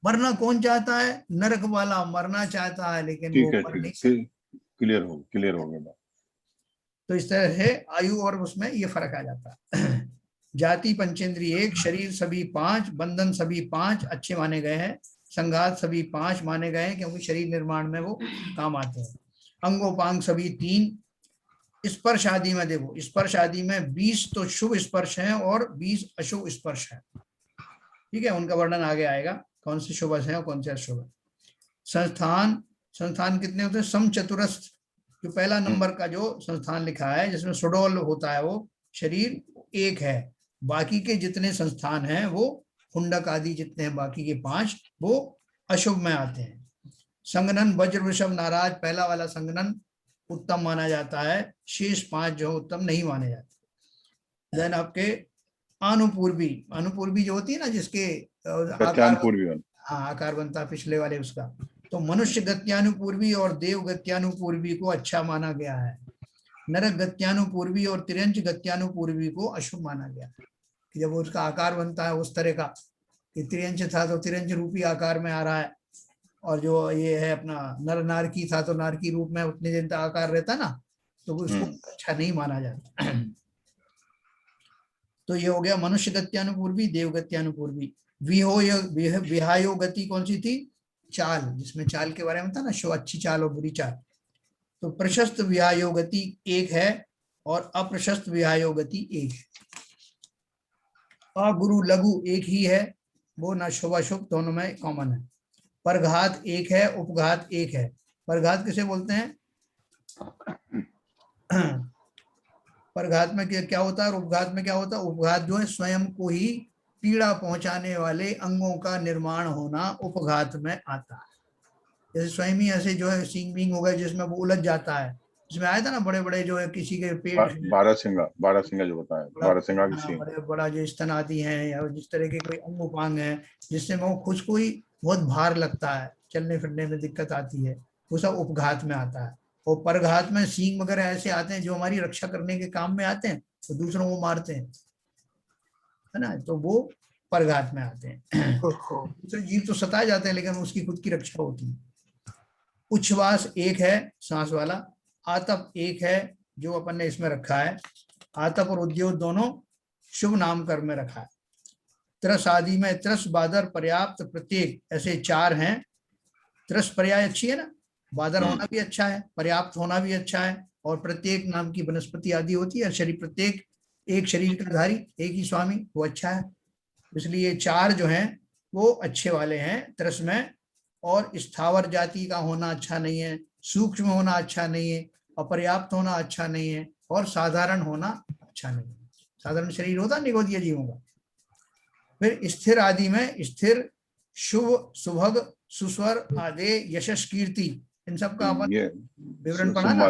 मरना कौन चाहता है? नरक वाला मरना चाहता है, लेकिन वो मर नहीं सकता। क्लियर हो गया। तो इस तरह से आयु और उसमें ये फर्क आ जाता है। जाति पंचेंद्रिय 1, शरीर सभी 5, बंधन सभी 5 अच्छे माने गए हैं, संघात सभी 5 माने गए हैं क्योंकि शरीर निर्माण में वो काम आते हैं। अंगोपांग सभी 3। स्पर्श आदि में देखो, स्पर्श आदि में 20 तो शुभ स्पर्श हैं और 20 अशुभ स्पर्श हैं। ठीक है, उनका वर्णन आगे आएगा, कौन से शुभ है और कौन से अशुभ है। संस्थान कितने होते हैं? समचतुरस्थ, जो पहला नंबर का जो संस्थान लिखा है जिसमें सुडोल होता है वो शरीर 1 है। बाकी के जितने संस्थान हैं वो कुंडक आदि जितने हैं बाकी के 5 वो अशुभ में आते हैं। संगनन वज्र वृषभ नाराज, पहला वाला संगनन उत्तम माना जाता है, शेष 5 जो उत्तम नहीं माने जाते। देन आपके अनुपूर्वी जो होती है ना जिसके आकार बनता है पिछले वाले उसका, तो मनुष्य गत्यानुपूर्वी और देव गत्यानुपूर्वी को अच्छा माना गया है। नरक गत्यानुपूर्वी और तिर्यंच गत्यानुपूर्वी को अशुभ माना गया कि जब उसका आकार बनता है उस तरह का कि तिर्यंच था तो तिर्यंच रूपी आकार में आ रहा है, और जो ये है अपना नर नारकी था तो नारकी रूप में उतने दिन तक आकार रहता ना, तो उसको अच्छा नहीं माना जाता। तो ये हो गया मनुष्य गत्यानुपूर्वी, देव गत्यानुपूर्वी। विहायो गति कौन सी थी? चाल, जिसमें चाल के बारे में था ना, शो अच्छी चाल और बुरी चाल। तो प्रशस्त विहायो गति 1 है और अप्रशस्त विहायो गति 1 है। अगुरु लघु 1 ही है, वो ना शुभ अशुभ दोनों में कॉमन है। परघात 1 है, उपघात 1 है। परघात किसे बोलते हैं? परघात में क्या होता है और उपघात में क्या होता है? उपघात जो है स्वयं को ही पीड़ा पहुंचाने वाले अंगों का निर्माण होना उपघात में आता है। जैसे स्वयं ही ऐसे जो है सींग बींग हो गए जिसमें वो उलझ जाता है, जिसमें आया था ना बड़े बड़े जो है किसी के पेट 12 सिंगा जो बताया, 12 सिंगा की सींग, बड़ा जो स्तन आदि हैं या जिस तरह के कोई अंग उपांग है जिससे वो खुद को ही बहुत भार लगता है, चलने फिरने में दिक्कत आती है, वो सब उपघात में आता है। और परघात में सींग वगैरह ऐसे आते हैं जो हमारी रक्षा करने के काम में आते हैं, तो दूसरों को मारते हैं, है ना, तो वो परघात में आते हैं। दूसरे जीव तो सताए जाते हैं लेकिन उसकी खुद की रक्षा होती है। उच्छ्वास एक है सांस वाला, आतप एक है जो अपन ने इसमें रखा है, आतप और उद्योग दोनों शुभ नाम कर्म में रखा है। त्रस आदि में त्रस, बादर, पर्याप्त, प्रत्येक, ऐसे 4 हैं। त्रस पर्याय अच्छी है ना, बादर होना भी अच्छा है, पर्याप्त होना भी अच्छा है, और प्रत्येक नाम की वनस्पति आदि होती है। शरीर प्रत्येक, एक शरीर का धारी, एक ही स्वामी, वो अच्छा है। इसलिए 4 जो हैं वो अच्छे वाले हैं त्रस में। और स्थावर जाति का होना अच्छा नहीं है, सूक्ष्म होना अच्छा नहीं है, अपर्याप्त होना अच्छा नहीं है, और साधारण होना अच्छा नहीं है। साधारण शरीर होता निगोदीय जीवों का। फिर स्थिर आदि में स्थिर, शुभ, सुभग, सुस्वर, आदे, यशस, कीर्ति, इन सब का अपन विवरण पढ़ा ना।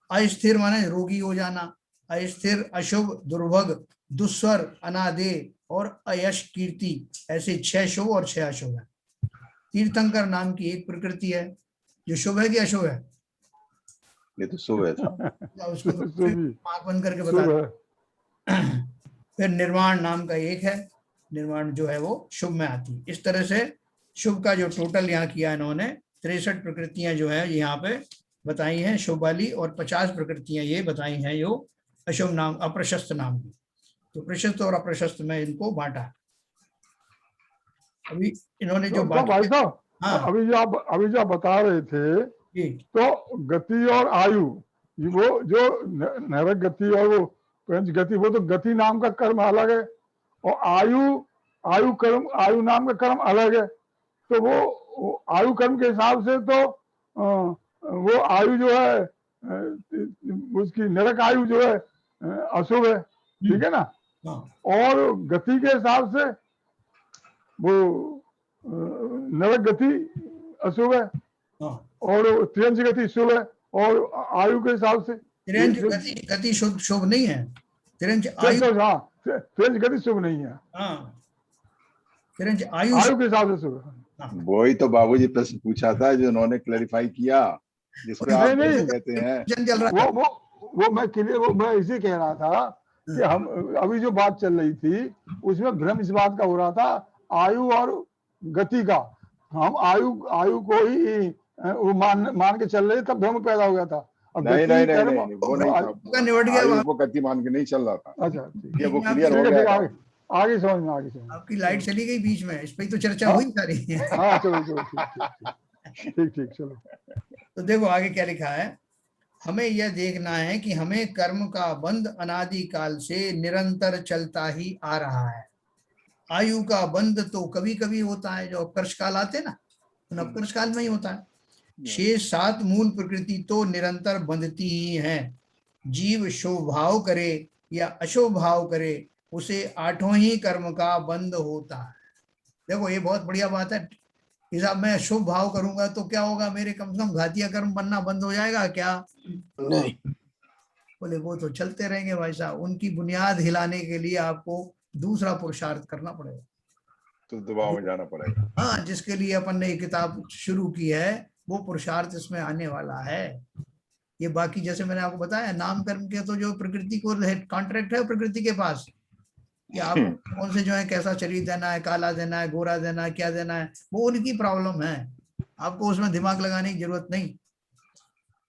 अस्थिर माने रोगी हो जाना, अस्थिर, अशुभ, दुर्भग, दुस्वर, अनादे और अयश, कीर्ति, ऐसे 6 शुभ और 6 अशुभ है। तीर्थंकर नाम की एक प्रकृति है जो शुभ है कि अशुभ है? ये तो शुभ है। उसको तो आंख बंद करके बता दो। फिर निर्वाण नाम का एक है, निर्वाण जो है वो शुभ में आती है। इस तरह से शुभ का जो टोटल यहाँ किया इन्होंने 63 प्रकृतियां जो है यहाँ पे बताई हैं शुभ वाली, और 50 प्रकृतियां ये बताई हैं जो अशुभ नाम, अप्रशस्त नाम की। तो प्रशस्त और अप्रशस्त में इनको बांटा। अभी इन्होंने जो बात, भाई साहब, हाँ अभी जो आप बता रहे थे जी, तो गति और आयु, वो जो नरक गति और वो पंच गति, वो तो गति नाम का कर्म अलग है, और आयु कर्म, आयु नाम का कर्म अलग है। तो वो आयु कर्म के हिसाब से तो वो आयु जो है उसकी नरक आयु जो है अशुभ है, ठीक है ना। और गति के हिसाब से वो नरक गति अशुभ है, और त्रियंच गति शुभ है, और आयु के हिसाब से त्रियंच गति शुभ नहीं है। त्रियंच आयु, हाँ, त्रियंच गति शुभ नहीं है। हाँ, त्रियंच आयु के हिसाब से शुभ है। वही तो बाबूजी प्रश्न पूछा था जो उन्होंने क्लैरिफाई किया, जिसपे आप नहीं कहते हैं वो मैं क्लियर, वो मैं इसी कह रहा था कि हम अभी जो बात चल रही थी उसमें भ्रम इस बात का हो रहा था आयु और गति का। हम आयु को ही वो मान के चल रहे, तब भ्रम पैदा हो गया था। अब नहीं, वो नहीं था, निवट गया, आयु को गति मान के नहीं चल रहा था। अच्छा, ये वो क्लियर हो गया। आगे समझ में, आगे समझ। आपकी लाइट चली गई बीच में, इस पे तो चर्चा हुई सारी। हाँ, चलो ठीक, चलो। तो देखो आगे क्या लिखा है। हमें यह देखना है कि हमें कर्म का बंध अनादि काल से निरंतर चलता ही आ रहा है। आयु का बंध तो कभी कभी होता है, जो अपकर्ष काल आते ना, उन अपकर्ष काल में ही होता है। 6-7 मूल प्रकृति तो निरंतर बंधती ही है। जीव शुभ भाव करे या अशुभ भाव करे, उसे 8 ही कर्म का बंध होता है। देखो ये बहुत बढ़िया बात है। हिसाब मैं शुभ भाव करूंगा तो क्या होगा, मेरे कम से कम घातिया कर्म बनना बंद हो जाएगा क्या? नहीं। बोले वो तो चलते रहेंगे भाई साहब। उनकी बुनियाद हिलाने के लिए आपको दूसरा पुरुषार्थ करना पड़ेगा, तो दबाव में जाना पड़ेगा। हाँ, जिसके लिए अपन ने किताब शुरू की है वो पुरुषार्थ इसमें आने वाला है। ये बाकी जैसे मैंने आपको बताया नाम कर्म के तो जो प्रकृति को कॉन्ट्रैक्ट है प्रकृति के पास, कि आपको कौन से जो है कैसा शरीर देना है, काला देना है, गोरा देना है, क्या देना है, वो उनकी प्रॉब्लम है। आपको उसमें दिमाग लगाने की जरूरत नहीं।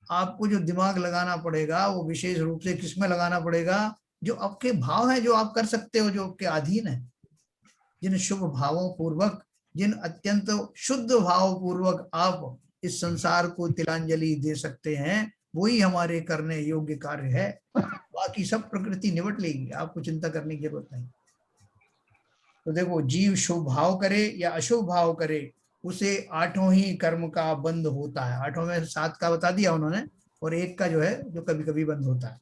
आपको जो दिमाग लगाना पड़ेगा वो विशेष रूप से किसमें लगाना पड़ेगा, जो आपके भाव है, जो आप कर सकते हो, जो आपके अधीन है। जिन शुभ भावों पूर्वक, जिन अत्यंत शुद्ध भाव पूर्वक आप इस संसार को तिलांजलि दे सकते हैं, वही हमारे करने योग्य कार्य है। बाकी सब प्रकृति निपट लेगी, आपको चिंता करने की जरूरत नहीं। तो देखो, जीव शुभ भाव करे या अशुभ भाव करे, उसे 8 ही कर्म का बंध होता है। 8 में 7 का बता दिया उन्होंने, और 1 का जो है जो कभी कभी बंद होता है।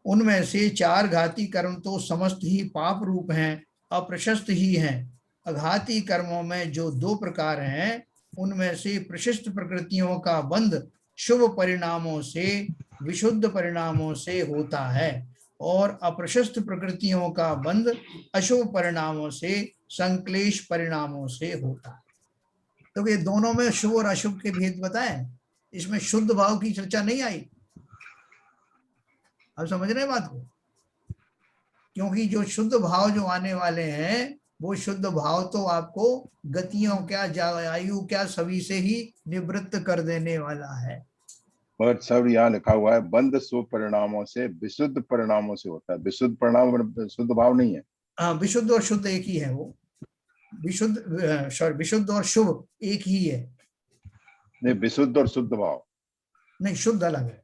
उनमें से 4 घाती कर्म तो समस्त ही पाप रूप हैं, अप्रशस्त ही हैं। अघाती कर्मों में जो 2 प्रकार हैं, उनमें से प्रशस्त प्रकृतियों का बंध शुभ परिणामों से, विशुद्ध परिणामों से होता है, और अप्रशस्त प्रकृतियों का बंध अशुभ परिणामों से, संक्लेश परिणामों से होता है। तो ये दोनों में शुभ और अशुभ के भेद बताएं, इसमें शुद्ध भाव की चर्चा नहीं आई। आप समझ रहे हैं बात को? क्योंकि जो शुद्ध भाव जो आने वाले हैं वो शुद्ध भाव तो आपको गतियों क्या, आयु क्या, सभी से ही निवृत्त कर देने वाला है। और सब यहाँ लिखा हुआ है, बंध शुभ परिणामों से विशुद्ध परिणामों से होता है। विशुद्ध परिणाम शुद्ध भाव नहीं है। हाँ, विशुद्ध और शुद्ध एक ही है। वो विशुद्ध और शुभ एक ही है। नहीं, विशुद्ध और शुद्ध भाव नहीं, शुद्ध अलग है।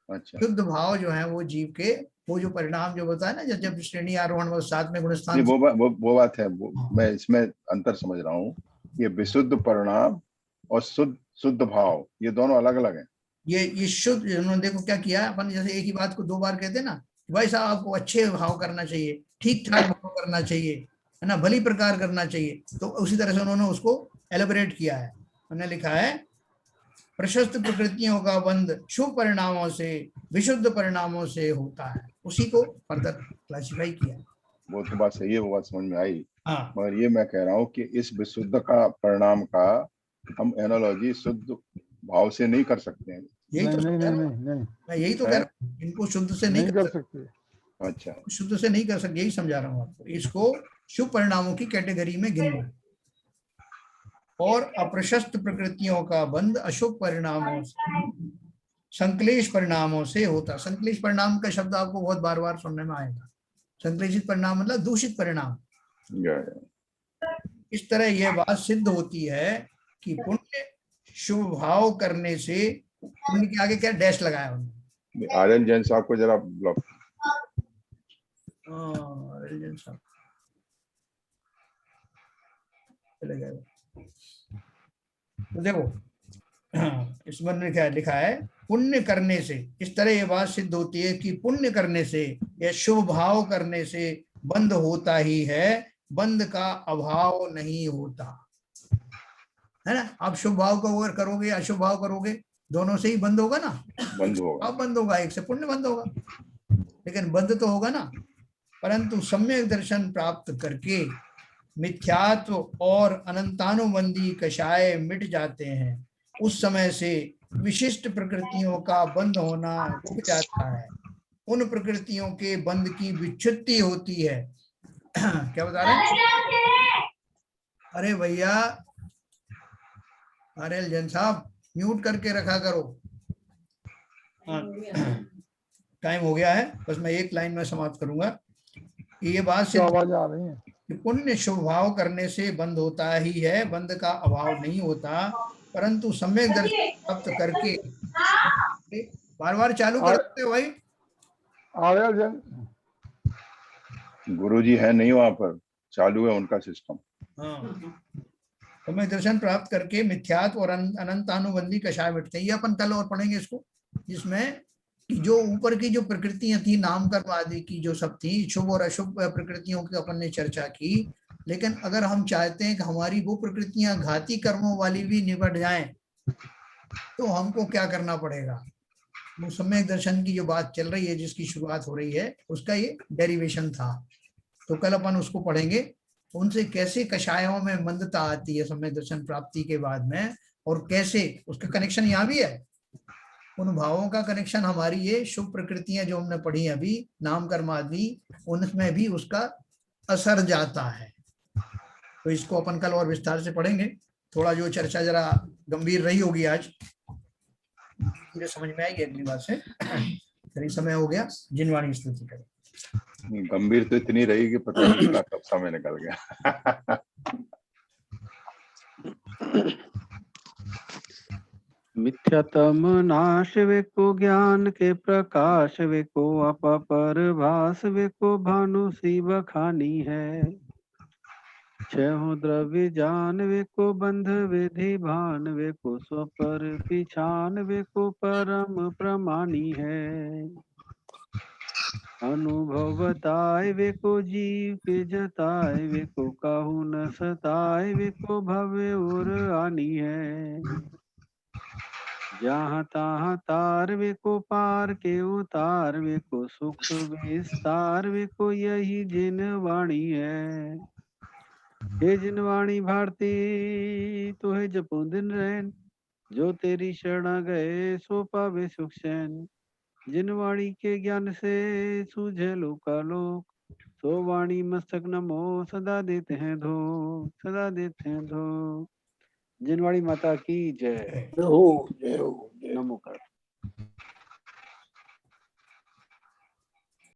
अच्छा, शुद्ध भाव जो है वो जीव के, वो जो परिणाम जो बताया ना, जब श्रेणी आरोहण वो साथ में गुणस्थान, नहीं वो बात है, मैं इसमें अंतर समझ रहा हूँ। ये विशुद्ध परिणाम और शुद्ध भाव, ये दोनों अलग अलग हैं। ये शुद्ध, उन्होंने देखो क्या किया अपन, जैसे एक ही बात को दो बार कहते हैं ना, भाई साहब आपको अच्छे भाव करना चाहिए, ठीक ठाक भाव करना चाहिए, है ना, भली प्रकार करना चाहिए। तो उसी तरह से उन्होंने उसको एलिब्रेट किया है। उन्होंने लिखा है प्रशस्त प्रकृतियों का बंध शुभ परिणामों से विशुद्ध परिणामों से होता है। उसी को फर्दर क्लासिफाई किया। वो तो बात सही है, वो बात समझ में आई। हाँ, मगर ये मैं कह रहा हूँ कि इस विशुद्ध का परिणाम का हम एनालॉजी शुद्ध भाव से नहीं कर सकते हैं। यही तो नहीं कह नहीं रहा हूँ नहीं नहीं मैं, यही तो कह रहा हूँ, इनको शुद्ध से नहीं कर सकते। अच्छा, शुद्ध से नहीं कर सकते, यही समझा रहा हूँ आपको। इसको शुभ परिणामों की कैटेगरी में गिनना। और अप्रशस्त प्रकृतियों का बंध अशुभ परिणामों से, संक्लेश परिणामों से होता। संक्लेश परिणाम का शब्द आपको बहुत बार बार सुनने में आएगा। संक्लेशित परिणाम मतलब दूषित परिणाम। इस तरह यह बात सिद्ध होती है कि पुण्य शुभ भाव करने से, पुण्य के आगे क्या डैश लगाया उन्होंने, आर्यन जैन साहब को जरा ब्लॉक। आर्यन साहब चले गए। तो देखो इसमें क्या लिखा है, पुण्य करने से, इस तरह ये बात सिद्ध होती है कि पुण्य करने से या शुभ भाव करने से बंध होता ही है, बंध का अभाव नहीं होता, है ना। आप शुभ भाव को अगर करोगे या अशुभ भाव करोगे, दोनों से ही बंद होगा ना। बंद होगा, अब बंद होगा, एक से पुण्य बंद होगा, लेकिन बंद तो होगा ना। परंतु सम्यक दर्शन प्राप्त करके मिथ्यात्व और अनंतानुबंधी कषाय मिट जाते हैं। उस समय से विशिष्ट प्रकृतियों का बंद होना रुक जाता है, उन प्रकृतियों के बंद की विच्छुत्ति होती है। क्या बता रहे हैं? अरे भैया, अरे जैन साहब म्यूट करके रखा करो। टाइम हो गया है, बस मैं एक लाइन में समाप्त करूंगा। ये बात से आवाज आ रही है कि पुण्य शुभ भाव करने से बंद होता ही है, बंद का अभाव नहीं होता। परंतु सम्यक दर्शन प्राप्त करके, बार बार चालू कर देते हो भाई। आर्यन जैन गुरुजी है नहीं वहां पर, चालू है उनका सिस्टम। हाँ, सम्यक दर्शन प्राप्त करके मिथ्यात्व और अनंतानुबंधी कषाय मिटते हैं। ये अपन कल और पढ़ेंगे इसको, जिसमें कि जो ऊपर की जो प्रकृतियां थी, नामकर्म आदि की जो सब थी, शुभ और अशुभ प्रकृतियों की अपन ने चर्चा की। लेकिन अगर हम चाहते हैं कि हमारी वो प्रकृतियां घाती कर्मों वाली भी निपट जाएं, तो हमको क्या करना पड़ेगा। वो सम्यक दर्शन की जो बात चल रही है, जिसकी शुरुआत हो रही है, उसका ये डेरिवेशन था। तो कल अपन उसको पढ़ेंगे, उनसे कैसे कषायों में मंदता आती है सम्यक दर्शन प्राप्ति के बाद में, और कैसे उसका कनेक्शन यहाँ भी है। उन भावों का कनेक्शन हमारी ये शुभ प्रकृतियां जो हमने पढ़ी अभी, नाम कर्म आदि, उनमें भी उसका असर जाता है। तो इसको अपन कल और विस्तार से पढ़ेंगे। थोड़ा जो चर्चा जरा गंभीर रही होगी आज, मुझे समझ में आएगी अगली बार से। सही समय हो गया, जिनवाणी स्तुति करें। गंभीर तो इतनी रही कि पता नहीं चला कब समय निकल गया। मिथ्यातम नाश वेको ज्ञान के प्रकाश वेको अपर भास वेको भानु सी बखानी है। छह द्रव्य जान वेको बंध विधि भान वेको स्वपर पिछान वेको परम प्रमाणी है। अनुभव बताए वेको जीव के जताए वेको काहू न सताए वेको भव्य और आनी है। जहाँ तहाँ तार वेको पार के उतार वेको सुख विस्तार वेको यही जिन वाणी है। हे जिन वाणी भारती तो है जपो दिन रैन, जो तेरी शरणा गए सो पावे सुख चैन। जिन वाणी के ज्ञान से सूझे लोकालोक, सो वाणी मस्तक नमो सदा देते हैं धो, सदा देते हैं धो। जिनवाड़ी माता की जय। जय हो जय हो जय हो। नमो कर